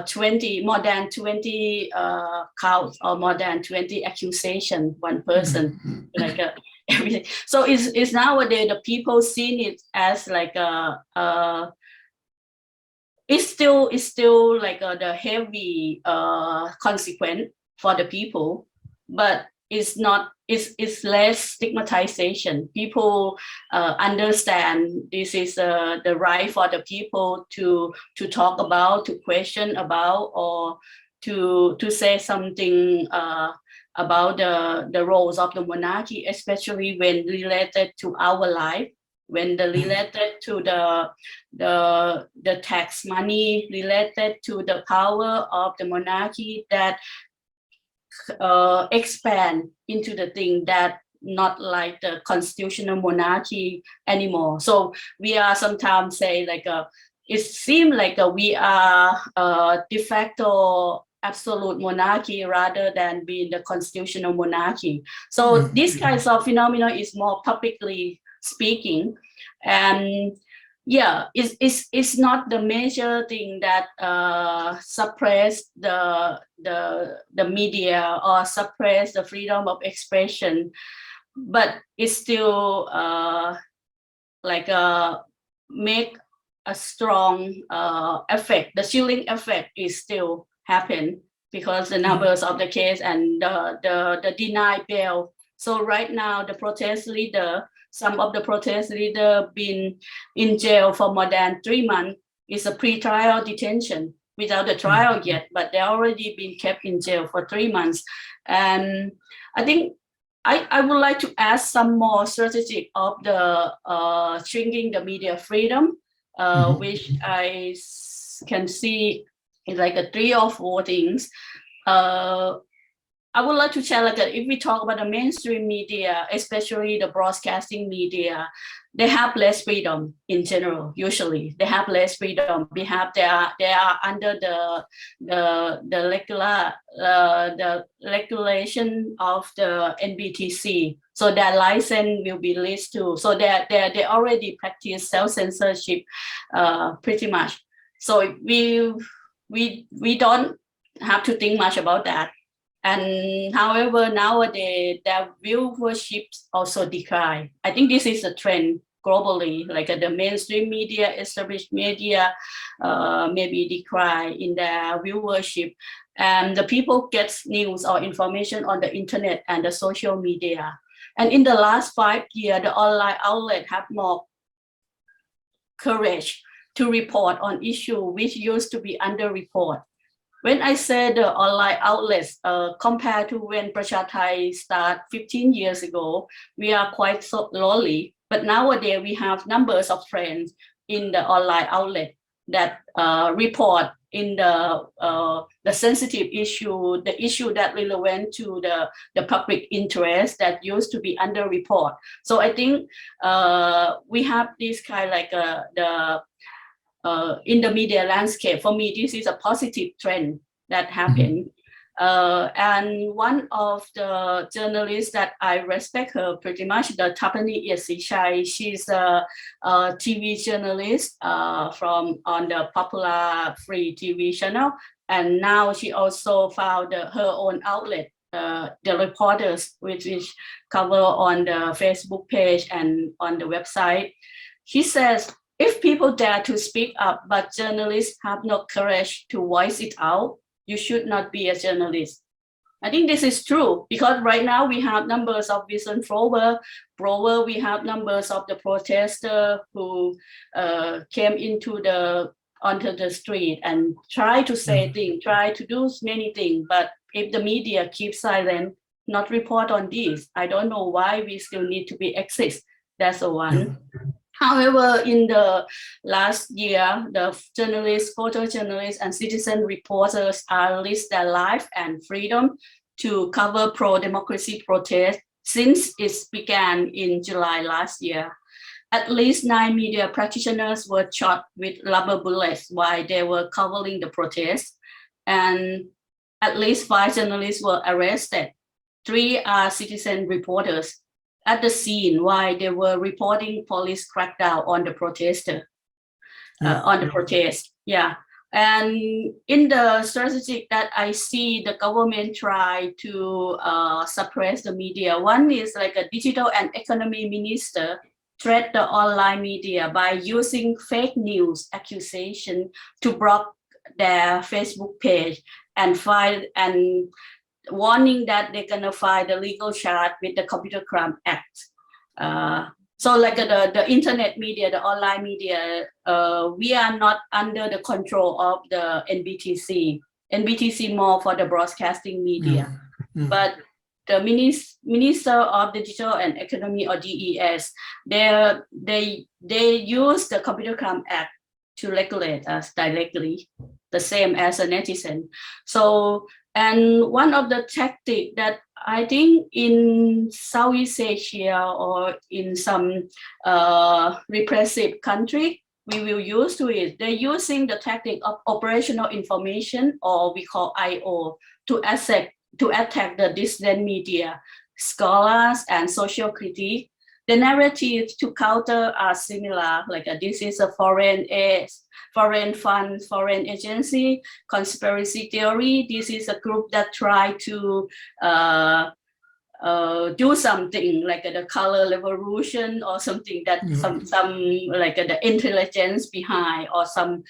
20, more than 20 counts or more than 20 accusations, one person, like everything. So it's nowadays the people seen it as like it's still like the heavy consequence for the people, but it's not. It's less stigmatization. People understand this is the right for the people to talk about, to question about, or to say something about the roles of the monarchy, especially when related to our life, when related to the tax money, related to the power of the monarchy that expand into the thing that not like the constitutional monarchy anymore. So we are sometimes say like it seems like we are de facto absolute monarchy rather than being the constitutional monarchy. So this kinds of phenomena is more publicly speaking, and yeah, it's not the major thing that suppress the media or suppress the freedom of expression, but it's still like make a strong effect. The chilling effect is still happen because the numbers of the case and the denied bail. So right now the protest leader, some of the protest leaders been in jail for more than 3 months. It's a pre-trial detention without the trial yet, but they already been kept in jail for 3 months. And I think I would like to ask some more strategy of the shrinking the media freedom, which I can see is like a 3 or 4 things. I would like to share like if we talk about the mainstream media, especially the broadcasting media, they have less freedom in general. Usually, they have less freedom. They are under the regulation of the NBTC. So their license will be leased to. So they already practice self-censorship pretty much. So we don't have to think much about that. And however, nowadays their viewership also decline. I think this is a trend globally, like the mainstream media, established media, maybe decline in their viewership, and the people get news or information on the internet and the social media. And in the last 5 years, the online outlet have more courage to report on issue which used to be underreported. When I say the online outlets, compared to when Pracha Thai started 15 years ago, we are quite so lowly. But nowadays we have numbers of friends in the online outlet that report in the sensitive issue, the issue that relevant to the public interest that used to be under report. So I think we have this kind like in the media landscape. For me, this is a positive trend that happened. And one of the journalists that I respect her pretty much, the Tapani Yesichai, she's a TV journalist from on the popular free TV channel. And now she also found her own outlet, the Reporters, which is covered on the Facebook page and on the website. He says, if people dare to speak up, but journalists have no courage to voice it out, you should not be a journalist. I think this is true because right now we have numbers of whistleblower, we have numbers of the protesters who came onto the street and try to say things, try to do many things. But if the media keeps silent, not report on this, I don't know why we still need to be exist. That's the one. However, in the last year, the journalists, photojournalists, and citizen reporters are risked their life and freedom to cover pro-democracy protests since it began in July last year. At least 9 media practitioners were shot with rubber bullets while they were covering the protests, and at least 5 journalists were arrested. 3 are citizen reporters at the scene while they were reporting police crackdown on the protest. And in the strategy that I see the government try to suppress the media, one is like a digital and economy minister threat the online media by using fake news accusation to block their Facebook page and warning that they're gonna file the legal charge with the Computer Crime Act. So like the internet media, the online media, we are not under the control of the NBTC. NBTC more for the broadcasting media. But the Minister of Digital and Economy, or DES, they use the Computer Crime Act to regulate us directly, the same as a netizen. So, and one of the tactics that I think in Southeast Asia or in some repressive country, we will use to it. They're using the tactic of operational information, or we call IO, to attack the dissident media, scholars, and social critique. The narratives to counter are similar, like this is a foreign aid, foreign fund, foreign agency, conspiracy theory. This is a group that try to do something like the color revolution or something that some like the intelligence behind or some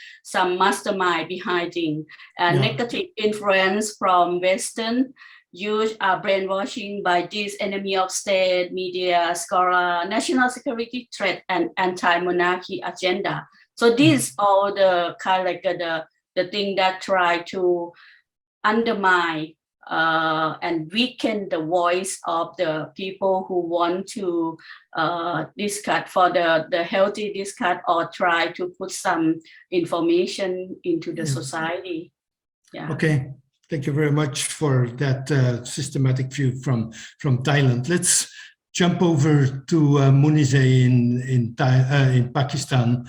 mastermind behind things. Negative influence from Western use brainwashing by this enemy of state, media, scholar, national security threat, and anti-monarchy agenda. So these are the kind of like the thing that try to undermine and weaken the voice of the people who want to discuss for the healthy discuss or try to put some information into the society. Okay. Thank you very much for that systematic view from Thailand. Let's jump over to Munizae in Pakistan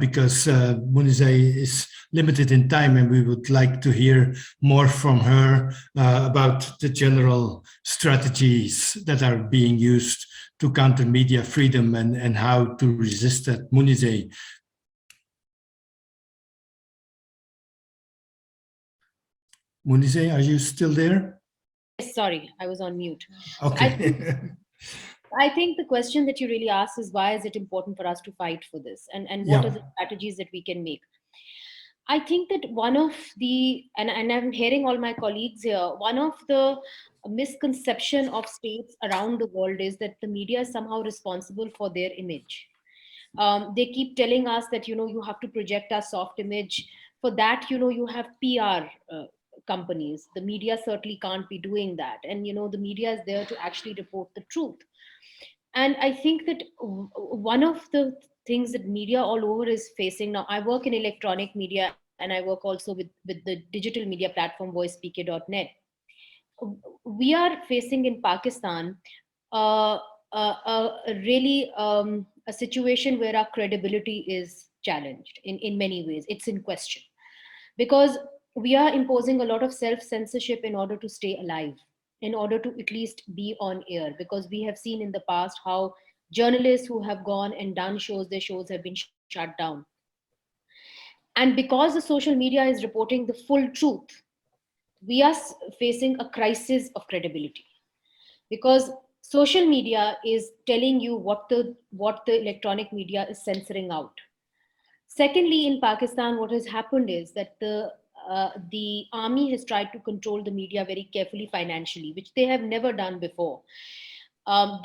because Munizae is limited in time, and we would like to hear more from her about the general strategies that are being used to counter media freedom and how to resist that. Munizae. Munizae, are you still there? Yes, sorry, I was on mute. Okay. I think the question that you really asked is, why is it important for us to fight for this? And what are the strategies that we can make? I think that one of the, and I'm hearing all my colleagues here, one of the misconception of states around the world is that the media is somehow responsible for their image. They keep telling us that, you have to project our soft image. For that, you have PR companies. The media certainly can't be doing that. And, the media is there to actually report the truth. And I think that one of the things that media all over is facing now. I work in electronic media, and I work also with the digital media platform voicepk.net. We are facing in Pakistan really a situation where our credibility is challenged in many ways. It's in question because we are imposing a lot of self-censorship in order to stay alive, in order to at least be on air, because we have seen in the past how journalists who have gone and done shows, their shows have been shut down. And because the social media is reporting the full truth, we are facing a crisis of credibility, because social media is telling you what the electronic media is censoring out. Secondly, in Pakistan, what has happened is that the army has tried to control the media very carefully financially, which they have never done before.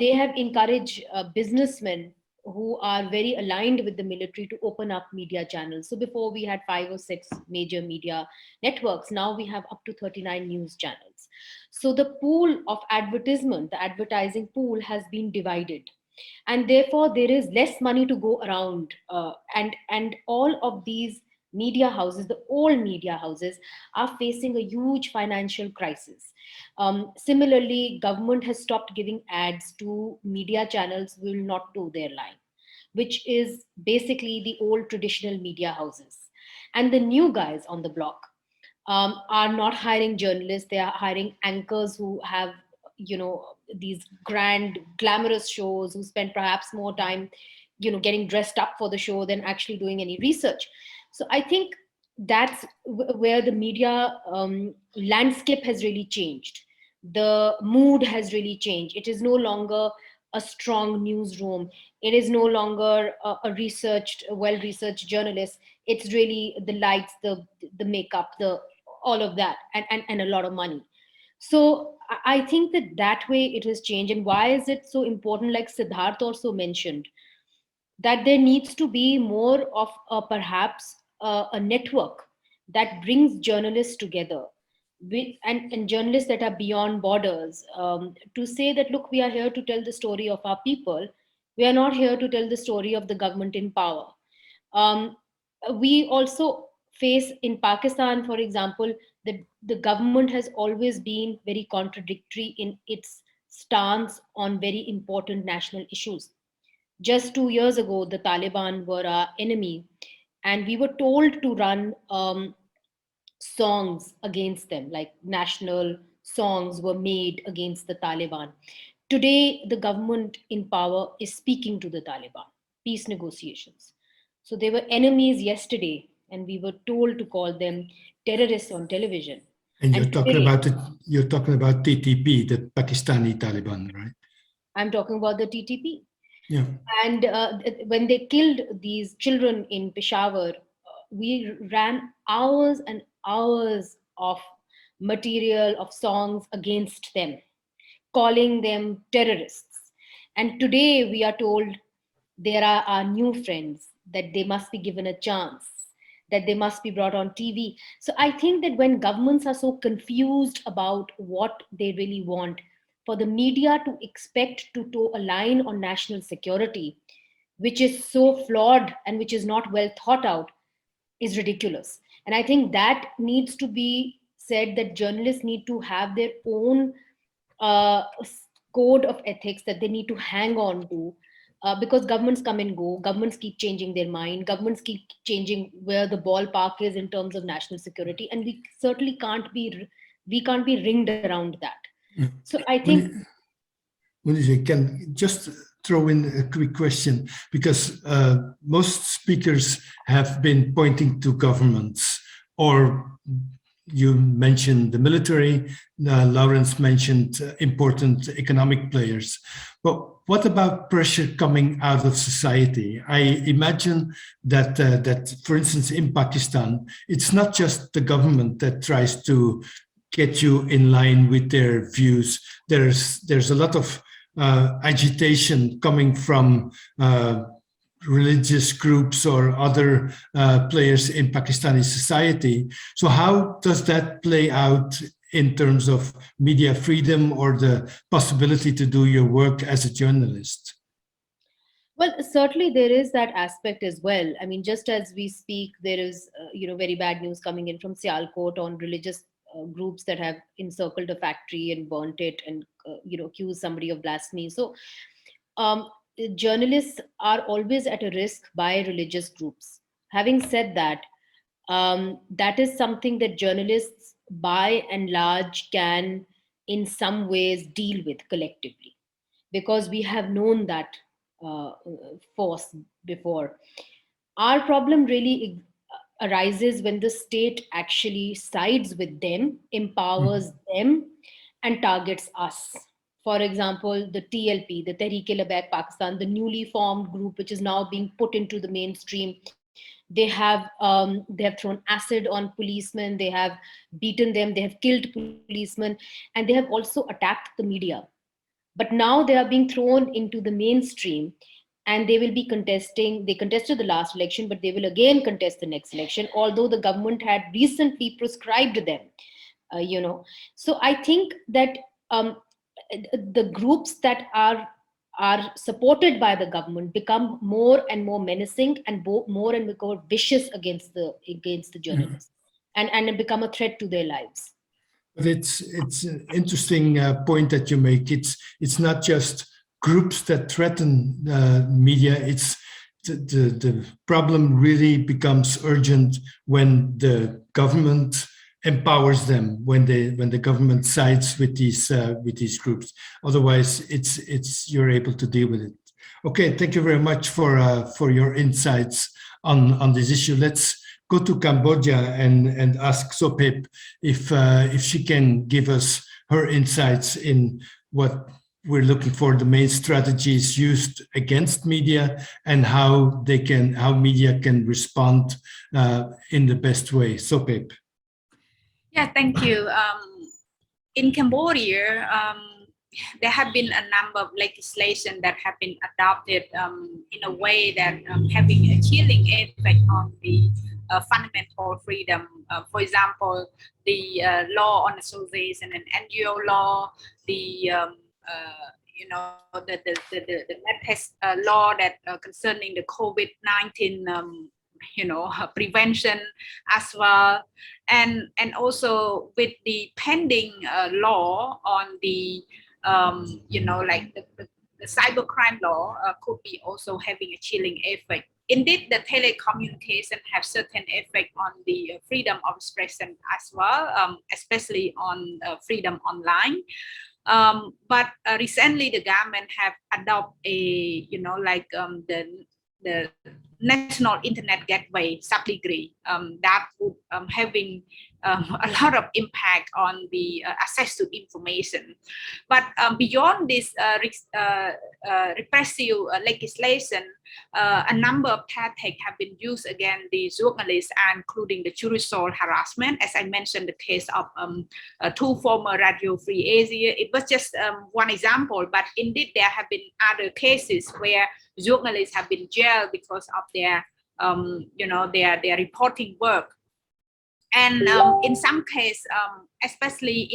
They have encouraged businessmen who are very aligned with the military to open up media channels. So before we had 5 or 6 major media networks, now we have up to 39 news channels. So the pool of advertisement, the advertising pool has been divided. And therefore there is less money to go around. And all of these media houses, the old media houses, are facing a huge financial crisis. Similarly, government has stopped giving ads to media channels will not toe their line, which is basically the old traditional media houses. And the new guys on the block are not hiring journalists. They are hiring anchors who have, these grand, glamorous shows, who spend perhaps more time, getting dressed up for the show than actually doing any research. So I think that's where the media landscape has really changed. The mood has really changed. It is no longer a strong newsroom. It is no longer a well-researched journalist. It's really the lights, the makeup, all of that, and a lot of money. So I think that way it has changed. And why is it so important? Like Sidharth also mentioned, that there needs to be more of perhaps a network that brings journalists together, and journalists that are beyond borders, to say that, look, we are here to tell the story of our people. We are not here to tell the story of the government in power. We also face in Pakistan, for example, that the government has always been very contradictory in its stance on very important national issues. Just 2 years ago, the Taliban were our enemy, and we were told to run songs against them, like national songs were made against the Taliban. Today, the government in power is speaking to the Taliban, peace negotiations. So they were enemies yesterday, and we were told to call them terrorists on television. And you're talking about TTP, the Pakistani Taliban, right? I'm talking about the TTP. Yeah. And when they killed these children in Peshawar, we ran hours and hours of material, of songs against them, calling them terrorists. And today we are told they are our new friends, that they must be given a chance, that they must be brought on TV. So I think that when governments are so confused about what they really want, for the media to expect to toe a line on national security, which is so flawed and which is not well thought out, is ridiculous. And I think that needs to be said, that journalists need to have their own code of ethics that they need to hang on to, because governments come and go, governments keep changing their mind, governments keep changing where the ballpark is in terms of national security, and we certainly can't be ringed around that. So I think Munizae, can just throw in a quick question, because most speakers have been pointing to governments, or you mentioned the military, Lawrence mentioned important economic players. But what about pressure coming out of society? I imagine that, for instance, in Pakistan, it's not just the government that tries to get you in line with their views. There's a lot of agitation coming from religious groups or other players in Pakistani society. So how does that play out in terms of media freedom or the possibility to do your work as a journalist? Well, certainly there is that aspect as well. I mean, just as we speak, there is, very bad news coming in from Sialkot on religious groups that have encircled a factory and burnt it and, accused somebody of blasphemy. So, um, journalists are always at a risk by religious groups. Having said that, that is something that journalists, by and large, can in some ways deal with collectively, because we have known that force before. Our problem really arises when the state actually sides with them, empowers them, and targets us. For example, the TLP, the Tehreek-e-Labbaik Pakistan, the newly formed group which is now being put into the mainstream, they have thrown acid on policemen, they have beaten them, they have killed policemen, and they have also attacked the media. But now they are being thrown into the mainstream, and they will be contesting. They contested the last election, but they will again contest the next election, although the government had recently prescribed them. So I think that the groups that are supported by the government become more and more menacing and more and more vicious against the journalists, and become a threat to their lives. But it's an interesting point that you make. It's not just groups that threaten media. It's the problem really becomes urgent when the government empowers them, when the government sides with these groups. Otherwise, it's you're able to deal with it. Okay, thank you very much for your insights on this issue. Let's go to Cambodia and ask Sopheap if she can give us her insights in what we're looking for, the main strategies used against media, and how media can respond in the best way. Sopheap. Yeah, thank you. In Cambodia, there have been a number of legislation that have been adopted in a way that having a chilling effect on the fundamental freedom. For example, the law on association and NGO law, the law that concerning the COVID-19 prevention as well, and also with the pending law on the the cybercrime law could be also having a chilling effect. Indeed, the telecommunication have certain effect on the freedom of expression as well, especially on freedom online. But recently, the government have adopted a the National Internet Gateway Sub-Degree that would having a lot of impact on the access to information. But beyond this repressive legislation, a number of tactics have been used against the journalists, including the judicial harassment. As I mentioned, the case of 2 former Radio Free Asia, it was just one example, but indeed there have been other cases where journalists have been jailed because of their their reporting work. And in some cases, especially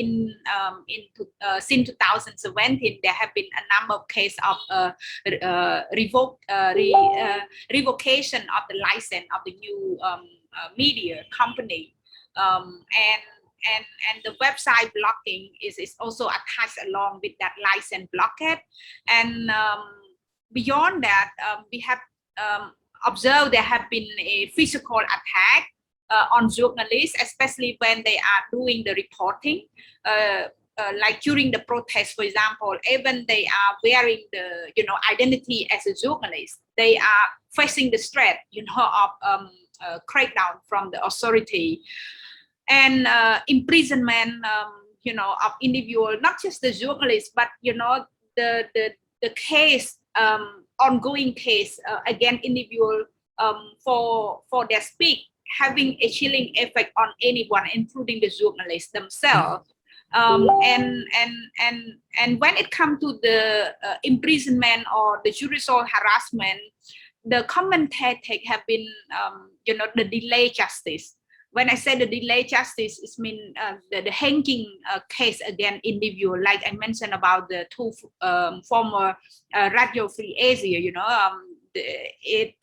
since 2017, there have been a number of cases of revocation of the license of the new media company, and the website blocking is also attached along with that license blockade. And beyond that, we have observed there have been a physical attack on journalists, especially when they are doing the reporting, like during the protest, for example. Even they are wearing the identity as a journalist, they are facing the threat of crackdown from the authority, and imprisonment of individual, not just the journalists, but the case, ongoing case against individual for their speech, having a chilling effect on anyone, including the journalists themselves. And when it comes to the imprisonment or the judicial harassment, the common tactic have been the delay justice. when I say the delayed justice, it means the hanging case against individual, like I mentioned about the two former Radio Free Asia, you know, it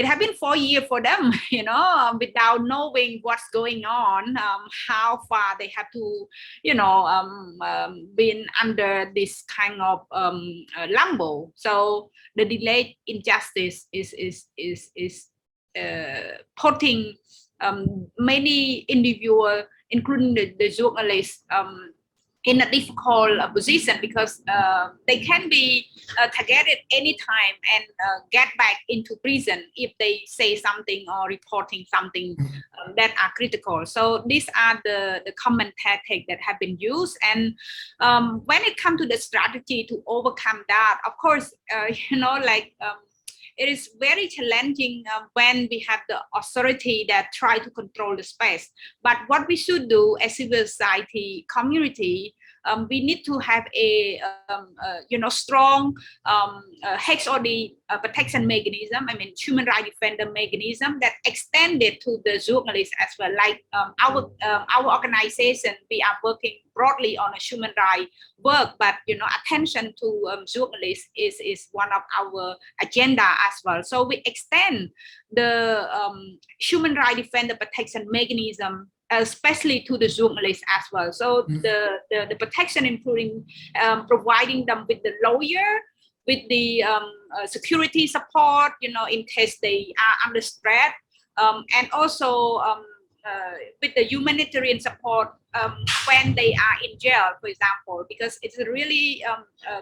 has been 4 years for them, you know, without knowing what's going on, how far they have to, you know, been under this kind of limbo. So the delayed injustice is putting many individuals, including the journalists, in a difficult position, because they can be targeted anytime and get back into prison if they say something or reporting something that are critical. So these are the common tactics that have been used. And when it comes to the strategy to overcome that, of course, you know, like it is very challenging when we have the authority that try to control the space. But what we should do as civil society community, we need to have a you know, strong HOD protection mechanism. I mean, human rights defender mechanism that extended to the journalists as well. Like our organization, we are working broadly on a human rights work, but you know, attention to journalists is one of our agenda as well. So we extend the human rights defender protection mechanism, especially to the journalists as well. So the protection, including providing them with the lawyer, with the security support, you know, in case they are under threat, and also with the humanitarian support when they are in jail, for example, because it's really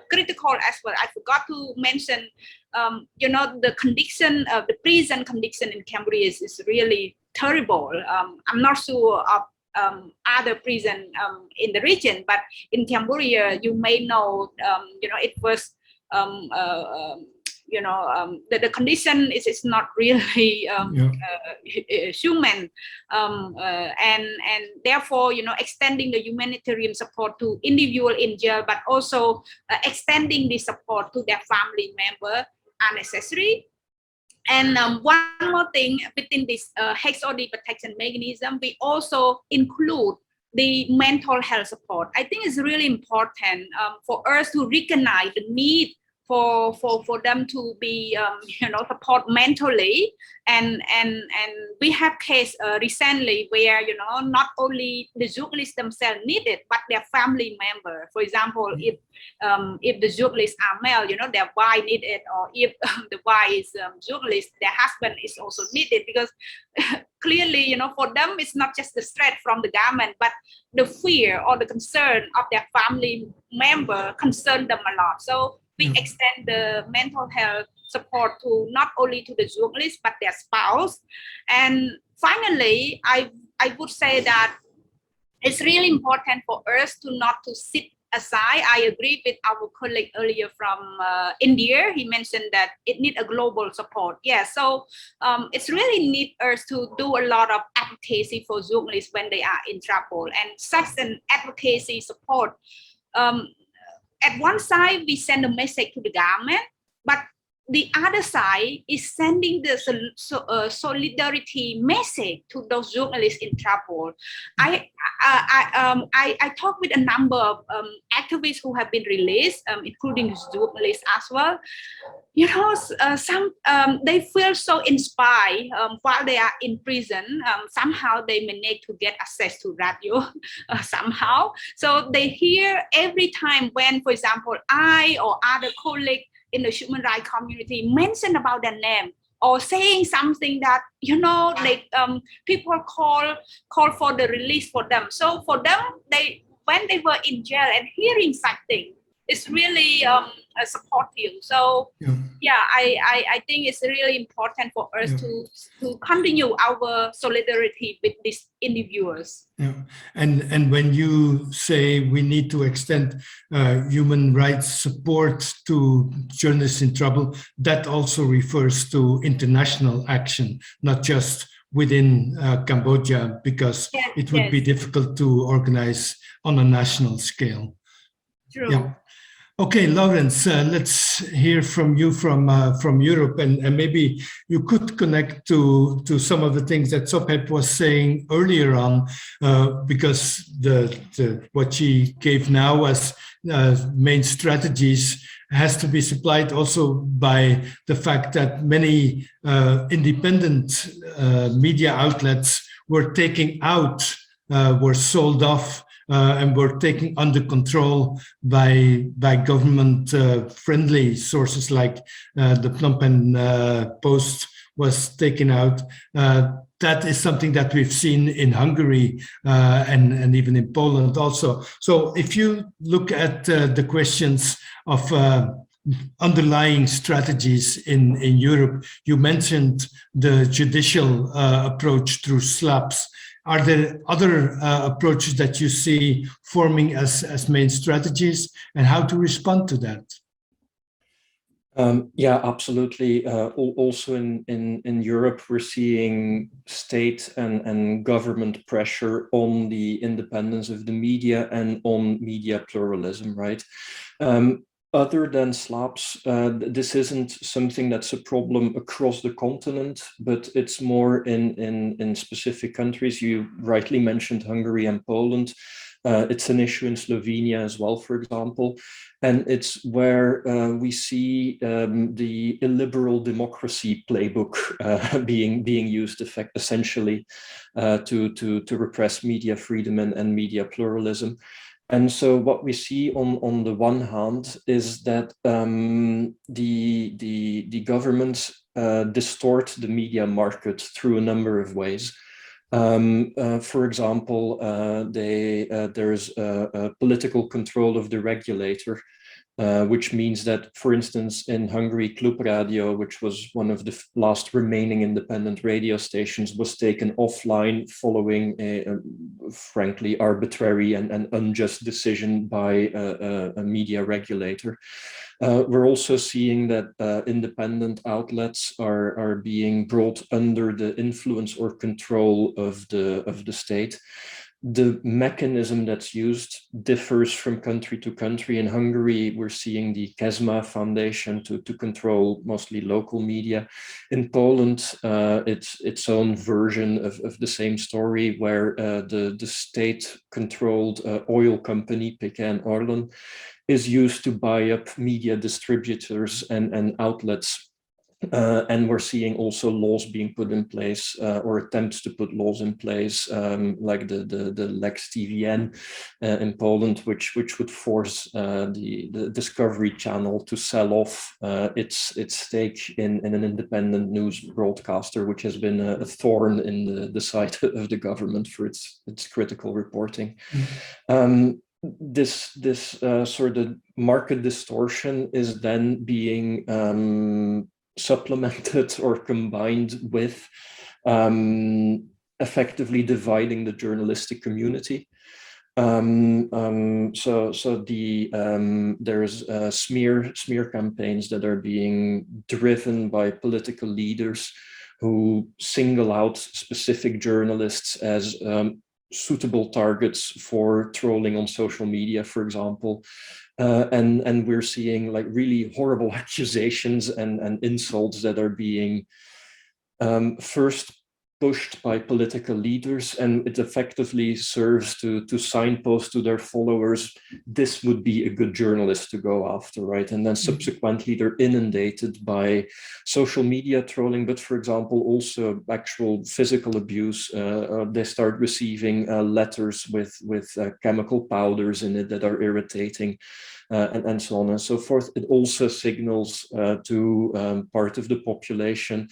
critical as well. I forgot to mention, you know, the condition of the prison condition in Cambodia is really terrible. I'm not sure of other prison in the region, but in Cambodia, you may know, you know, it was you know, the condition is not really human, and therefore, you know, extending the humanitarian support to individual in jail, but also extending the support to their family member are necessary. And one more thing, within this HOD protection mechanism, we also include the mental health support. I think it's really important for us to recognize the need for them to be you know, support mentally, and we have case recently where, you know, not only the journalists themselves need it, but their family member. For example, if the journalists are male, you know, their wife need it, or if the wife is journalist, their husband is also needed, because clearly, you know, for them it's not just the threat from the government, but the fear or the concern of their family member concern them a lot. So we extend the mental health support to not only to the journalists, but their spouse. And finally, I would say that it's really important for us to not to sit aside. I agree with our colleague earlier from India. He mentioned that it needs a global support. Yeah, so it's really need us to do a lot of advocacy for journalists when they are in trouble, and such an advocacy support. At one side, we send a message to the government, but the other side is sending the solidarity message to those journalists in trouble. I talked with a number of activists who have been released, including journalists as well. You know, some they feel so inspired while they are in prison. Somehow they manage to get access to radio somehow. So they hear every time when, for example, I or other colleagues in the human rights community mention about their name, or saying something that, you know, they people call for the release for them. So for them, when they were in jail and hearing something, it's really supportive. So yeah, I think it's really important for us to continue our solidarity with these individuals. Yeah, and when you say we need to extend human rights support to journalists in trouble, that also refers to international action, not just within Cambodia, because it would be difficult to organize on a national scale. True. Yeah. Okay, Lawrence, let's hear from you from Europe, and maybe you could connect to some of the things that Sopheap was saying earlier on, because what she gave now as main strategies has to be supplied also by the fact that many independent media outlets were were sold off. And were taken under control by government-friendly sources, like the Phnom Penh Post was taken out. That is something that we've seen in Hungary and even in Poland also. So if you look at the questions of underlying strategies in Europe, you mentioned the judicial approach through SLAPs. Are there other approaches that you see forming as main strategies, and how to respond to that? Yeah, absolutely. Also in Europe, we're seeing state and government pressure on the independence of the media and on media pluralism, right? Other than SLAPs, this isn't something that's a problem across the continent, but it's more in specific countries. You rightly mentioned Hungary and Poland. It's an issue in Slovenia as well, for example. And it's where we see the illiberal democracy playbook being used essentially to repress media freedom and media pluralism. And so what we see on the one hand is that the governments distort the media market through a number of ways. For example, there's a political control of the regulator, which means that, for instance, in Hungary, Klub Radio, which was one of the last remaining independent radio stations, was taken offline following a frankly arbitrary and unjust decision by a media regulator. We're also seeing that independent outlets are being brought under the influence or control of the state. The mechanism that's used differs from country to country. In Hungary, we're seeing the KESMA Foundation to control mostly local media. In Poland, it's its own version of the same story, where the state-controlled oil company, PKN Orlen, is used to buy up media distributors and outlets. And we're seeing also laws being put in place or attempts to put laws in place, like the Lex TVN in Poland, which would force the Discovery Channel to sell off its stake in an independent news broadcaster, which has been a thorn in the side of the government for its critical reporting. Mm-hmm. This sort of market distortion is then being supplemented or combined with effectively dividing the journalistic community. There's smear campaigns that are being driven by political leaders who single out specific journalists as suitable targets for trolling on social media, for example. And we're seeing like really horrible accusations and insults that are being first pushed by political leaders, and it effectively serves to signpost to their followers, this would be a good journalist to go after, right? And then subsequently they're inundated by social media trolling, but for example, also actual physical abuse. They start receiving letters with chemical powders in it that are irritating. And so on and so forth. It also signals to part of the population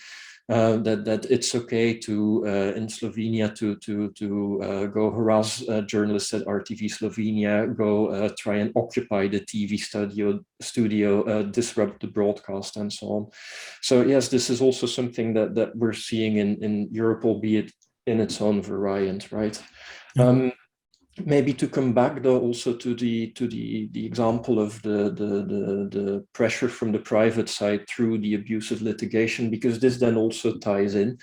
that it's okay to in Slovenia to go harass journalists at RTV Slovenia, go try and occupy the TV studio, disrupt the broadcast, and so on. So yes, this is also something that we're seeing in Europe, albeit in its own variant, right? Maybe to come back though also to the example of the pressure from the private side through the abusive litigation, because this then also ties in.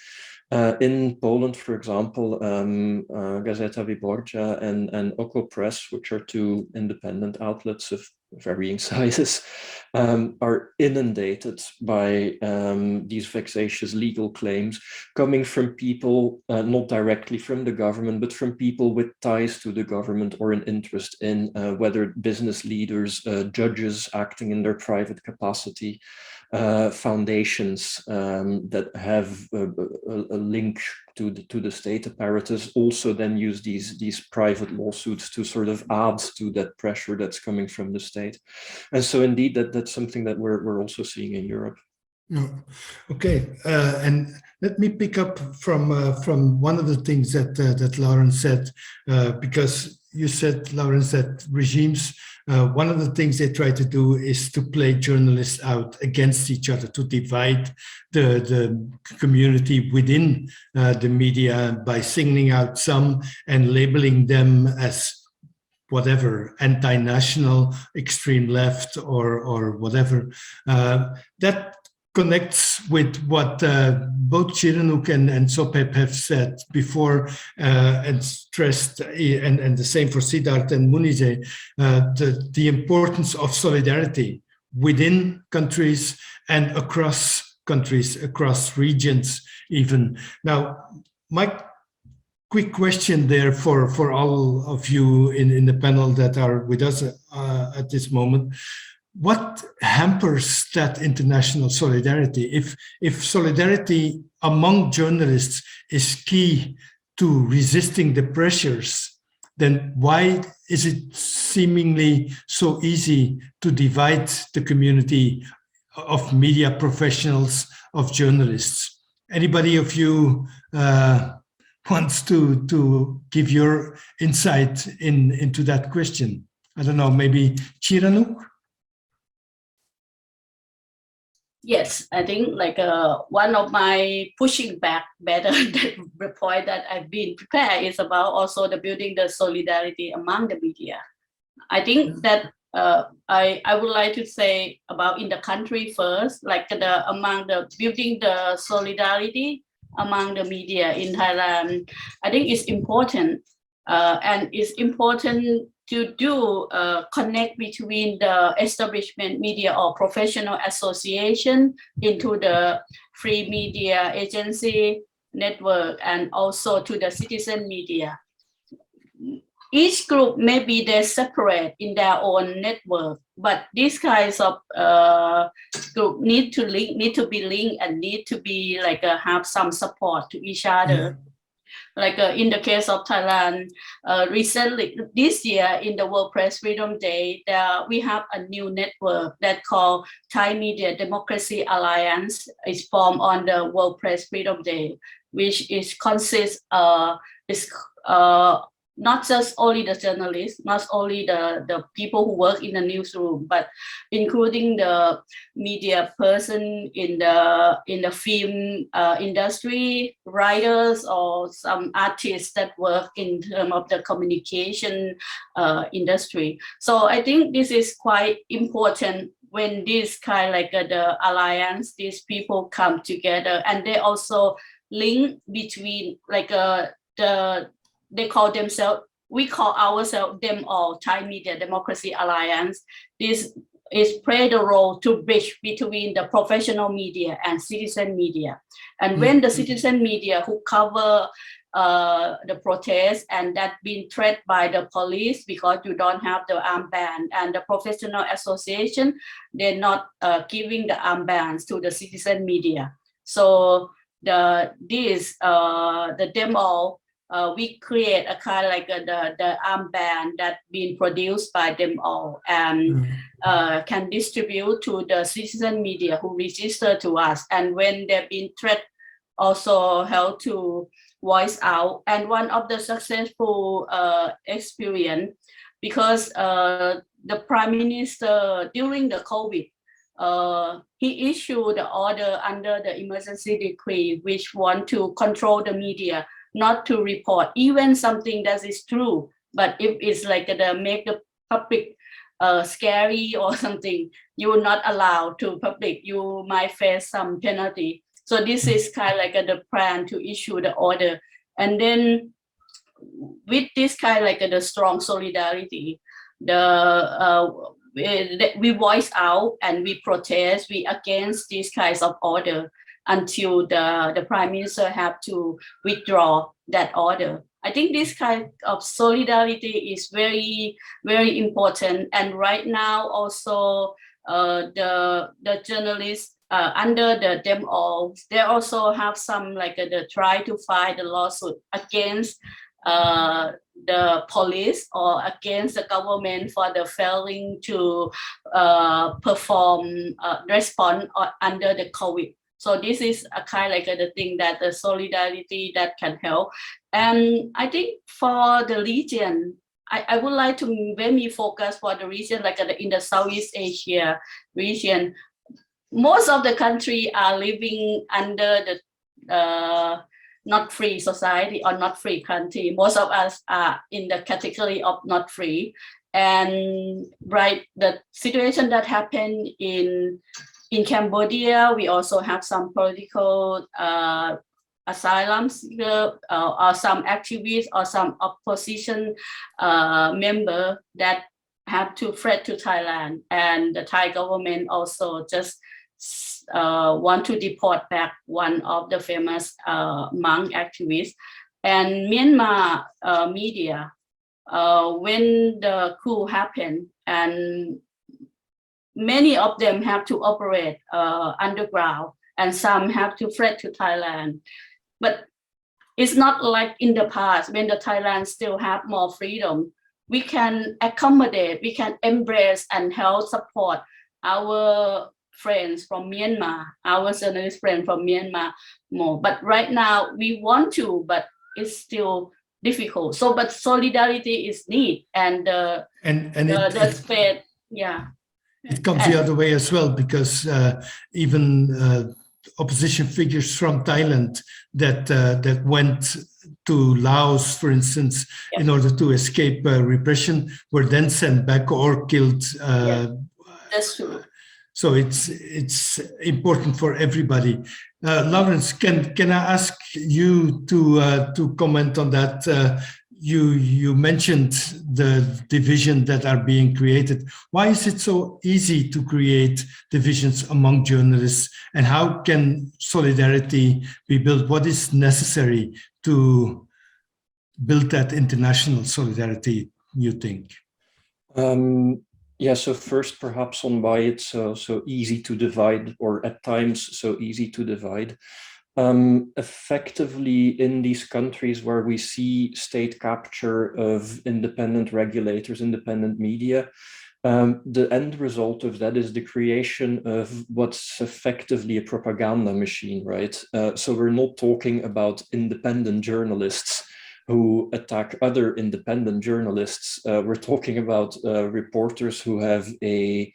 In Poland, for example, Gazeta Wyborcza and Oko Press, which are two independent outlets of varying sizes, are inundated by these vexatious legal claims coming from people not directly from the government, but from people with ties to the government or an interest in, whether business leaders, judges acting in their private capacity, foundations that have a link to the state apparatus, also then use these private lawsuits to sort of add to that pressure that's coming from the state. And so indeed that's something that we're also seeing in Europe. Okay, and let me pick up from one of the things that Lawrence said, because you said, Lawrence, that regimes, one of the things they try to do is to play journalists out against each other, to divide the community within the media by singling out some and labeling them as whatever, anti-national, extreme left, or whatever. That connects with what both Chiranuch and Sopheap have said before and stressed, and the same for Sidharth and Munizae, the importance of solidarity within countries and across countries, across regions even. Now, my quick question there for all of you in the panel that are with us at this moment. What hampers that international solidarity? If solidarity among journalists is key to resisting the pressures, then why is it seemingly so easy to divide the community of media professionals, of journalists? Anybody of you wants to give your insight into that question? I don't know, maybe Chiranuch? Yes, I think like one of my pushing back better the point that I've been prepared is about also the building the solidarity among the media. I think that I would like to say about in the country first, like among the building the solidarity among the media in Thailand. I think it's important, and it's important to do connect between the establishment media or professional association into the free media agency network and also to the citizen media. Each group maybe they're separate in their own network, but these kinds of group need to be linked and need to be like have some support to each other. Yeah. Like in the case of Thailand, recently this year in the World Press Freedom Day, we have a new network that called Thai Media Democracy Alliance. It's formed on the World Press Freedom Day, which consists not just only the journalists, not only the people who work in the newsroom, but including the media person in the film industry, writers or some artists that work in terms of the communication industry. So I think this is quite important when this kind like the alliance, these people come together and they also link between like they call themselves, we call ourselves them all Thai Media Democracy Alliance. This is play the role to bridge between the professional media and citizen media. And when the citizen media who cover the protest and that been threatened by the police because you don't have the armband, and the professional association, they're not giving the armbands to the citizen media. So the demo, we create a kind of like the armband that been produced by them all and can distribute to the citizen media who register to us. And when they've been threatened, also help to voice out. And one of the successful experience, because the Prime Minister during the COVID, he issued the order under the emergency decree, which want to control the media, not to report even something that is true, but if it's like make the public scary or something, you will not allow to public, you might face some penalty. So this is kind of like the plan to issue the order. And then with this kind of like the strong solidarity, we voice out and we protest, we against these kinds of order until the prime minister have to withdraw that order. I think this kind of solidarity is very, very important. And right now also the journalists under them all, they also have some like the try to file the lawsuit against the police or against the government for the failing to perform response under the COVID. So this is a kind of like the thing that the solidarity that can help. And I think for the region, I would like to maybe focus for the region like in the Southeast Asia region. Most of the country are living under the not free society or not free country. Most of us are in the category of not free. And right, the situation that happened in Cambodia, we also have some political asylum seeker or some activists or some opposition member that have to fled to Thailand, and the Thai government also just want to deport back one of the famous monk activists. And Myanmar media, when the coup happened, and many of them have to operate underground, and some have to fled to Thailand. But it's not like in the past when the Thailand still have more freedom. We can accommodate, we can embrace and help support our friends from Myanmar, our journalist friends from Myanmar more. But right now we want to, but it's still difficult. So, but solidarity is needed, and the space, yeah. It comes the other way as well, because even opposition figures from Thailand that went to Laos, for instance, in order to escape repression, were then sent back or killed. That's true. So it's important for everybody. Lawrence, can I ask you to comment on that? You mentioned the division that are being created. Why is it so easy to create divisions among journalists, and how can solidarity be built? What is necessary to build that international solidarity, you think? Yeah, so first perhaps on why it's so easy to divide, or at times so easy to divide. Effectively, in these countries where we see state capture of independent regulators, independent media, the end result of that is the creation of what's effectively a propaganda machine, right? So we're not talking about independent journalists who attack other independent journalists. We're talking about reporters who have a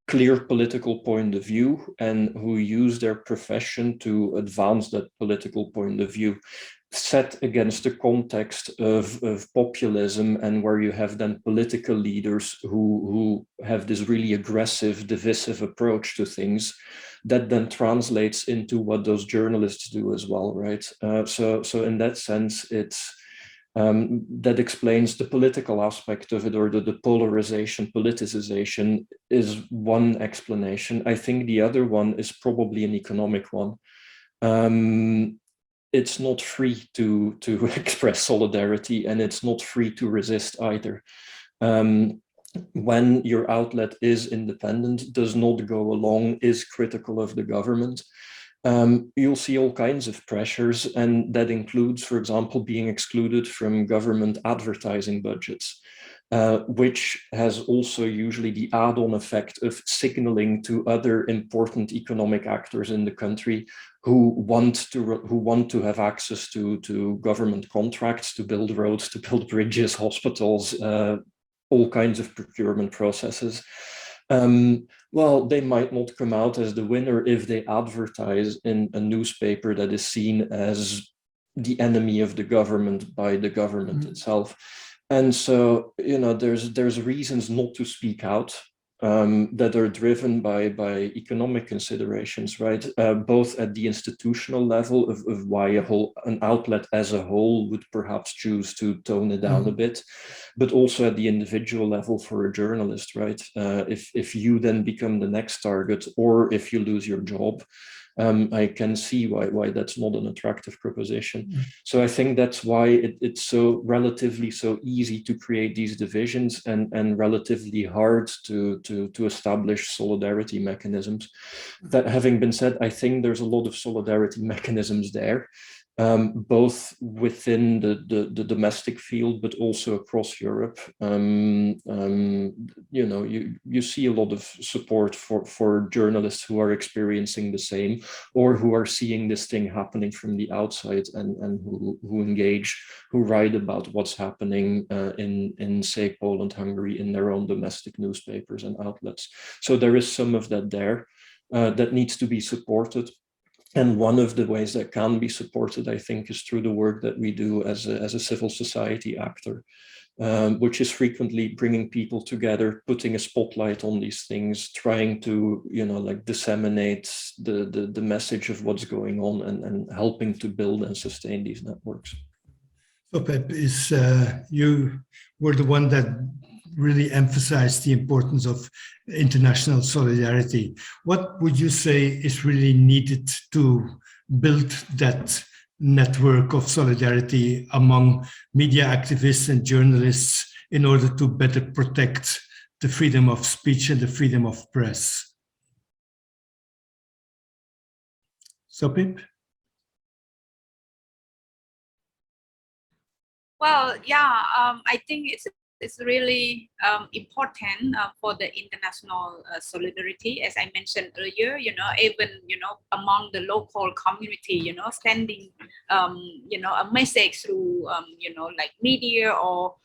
clear political point of view and who use their profession to advance that political point of view, set against the context of populism, and where you have then political leaders who have this really aggressive, divisive approach to things that then translates into what those journalists do as well, right? So in that sense, it's that explains the political aspect of it, or the polarization, politicization is one explanation. I think the other one is probably an economic one. It's not free to express solidarity, and it's not free to resist either. When your outlet is independent, does not go along, is critical of the government, you'll see all kinds of pressures, and that includes, for example, being excluded from government advertising budgets, which has also usually the add-on effect of signaling to other important economic actors in the country who want to have access to government contracts, to build roads, to build bridges, hospitals, all kinds of procurement processes. Well, they might not come out as the winner if they advertise in a newspaper that is seen as the enemy of the government by the government itself. And so, you know, there's reasons not to speak out. that are driven by economic considerations, right? Both at the institutional level of why an outlet as a whole would perhaps choose to tone it down a bit, but also at the individual level for a journalist, right? If you then become the next target, or if you lose your job, I can see why that's not an attractive proposition. So I think that's why it's so relatively so easy to create these divisions and relatively hard to establish solidarity mechanisms. That having been said, I think there's a lot of solidarity mechanisms there, both within the domestic field, but also across Europe. You know, you see a lot of support for journalists who are experiencing the same, or who are seeing this thing happening from the outside, and who engage, who write about what's happening in say Poland, Hungary, in their own domestic newspapers and outlets. So there is some of that there that needs to be supported. And one of the ways that can be supported, I think, is through the work that we do as a civil society actor, which is frequently bringing people together, putting a spotlight on these things, trying to, you know, like disseminate the message of what's going on, and helping to build and sustain these networks. Sopheap, you were the one that really emphasized the importance of international solidarity. What would you say is really needed to build that network of solidarity among media activists and journalists in order to better protect the freedom of speech and the freedom of press? Sopheap? Well, yeah, I think it's really important for the international solidarity, as I mentioned earlier. You know, even among the local community, sending a message through like media, or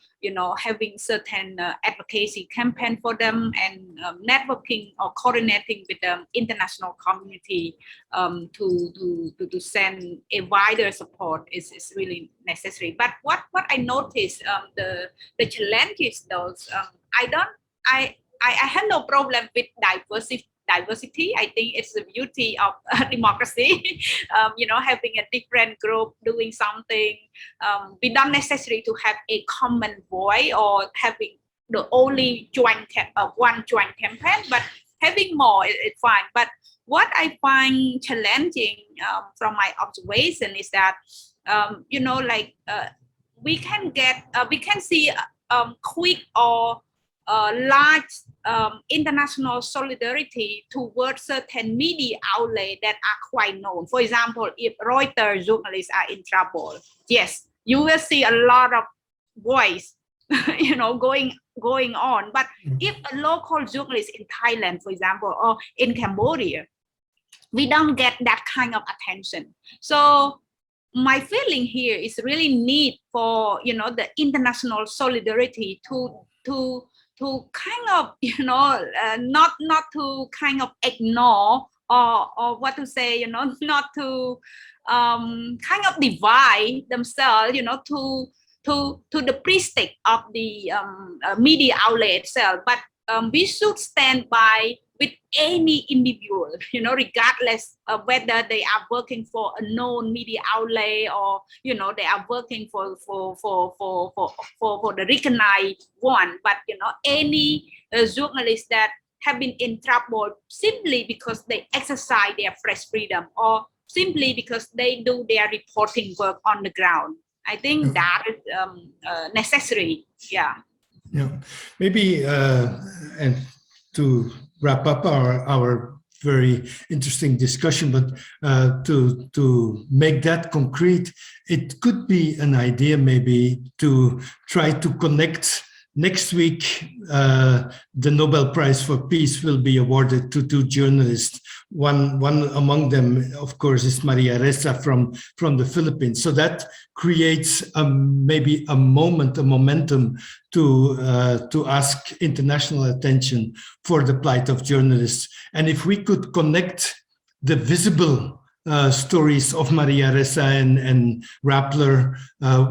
having certain advocacy campaign for them, and networking or coordinating with the international community to send a wider support is really necessary. But what I noticed, the challenges, those I have no problem with diversity. I think it's the beauty of democracy. Having a different group doing something. We don't necessarily to have a common voice, or having the only one joint campaign, but having more it's fine. But what I find challenging from my observation is that we can see quick or large international solidarity towards certain media outlets that are quite known. For example, if Reuters journalists are in trouble, yes, you will see a lot of voice, going on. But if a local journalist in Thailand, for example, or in Cambodia, we don't get that kind of attention. So my feeling here is really need for the international solidarity to kind of not to kind of ignore, or what to say, not to kind of divide themselves, to the prestige of the media outlet itself. But we should stand by with any individual, regardless of whether they are working for a known media outlet, or they are working for the recognized one. But any journalists that have been in trouble simply because they exercise their press freedom, or simply because they do their reporting work on the ground, I think that is necessary. Yeah. Maybe and to wrap up our very interesting discussion, but to make that concrete, it could be an idea maybe to try to connect. Next week, the Nobel Prize for Peace will be awarded to two journalists. One among them, of course, is Maria Ressa from the Philippines. So that creates maybe a momentum to ask international attention for the plight of journalists. And if we could connect the visible stories of Maria Ressa and Rappler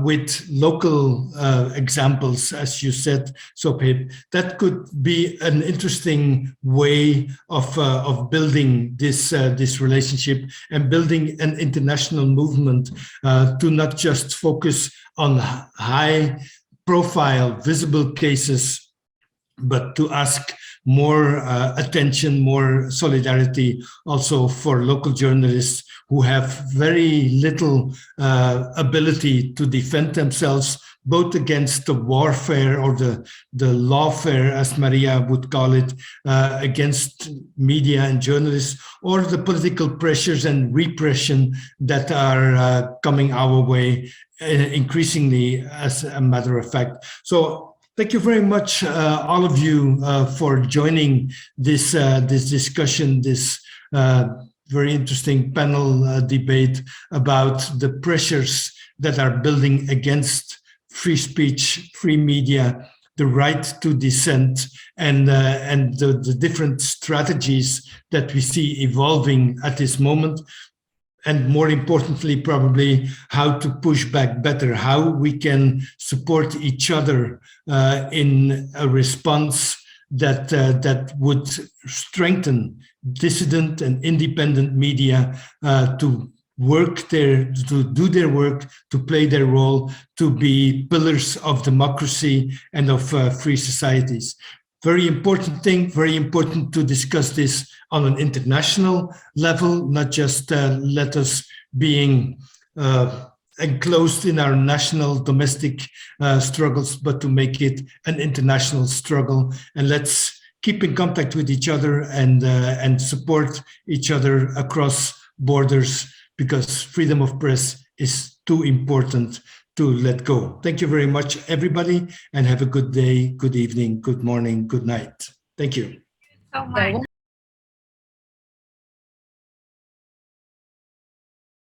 with local examples, as you said, Sopheap, that could be an interesting way of building this relationship and building an international movement to not just focus on high-profile, visible cases, but to ask more attention, more solidarity also for local journalists who have very little ability to defend themselves, both against the warfare or the lawfare, as Maria would call it, against media and journalists, or the political pressures and repression that are coming our way increasingly, as a matter of fact. So thank you very much, all of you, for joining this discussion, this very interesting panel debate about the pressures that are building against free speech, free media, the right to dissent, and the different strategies that we see evolving at this moment. And more importantly, probably how to push back better, how we can support each other in a response that would strengthen dissident and independent media to do their work, to play their role, to be pillars of democracy and of free societies. Very important thing, very important to discuss this on an international level, not just let us being enclosed in our national domestic struggles, but to make it an international struggle. And let's keep in contact with each other and support each other across borders, because freedom of press is too important to let go. Thank you very much, everybody, and have a good day, good evening, good morning, good night. Thank you. So much.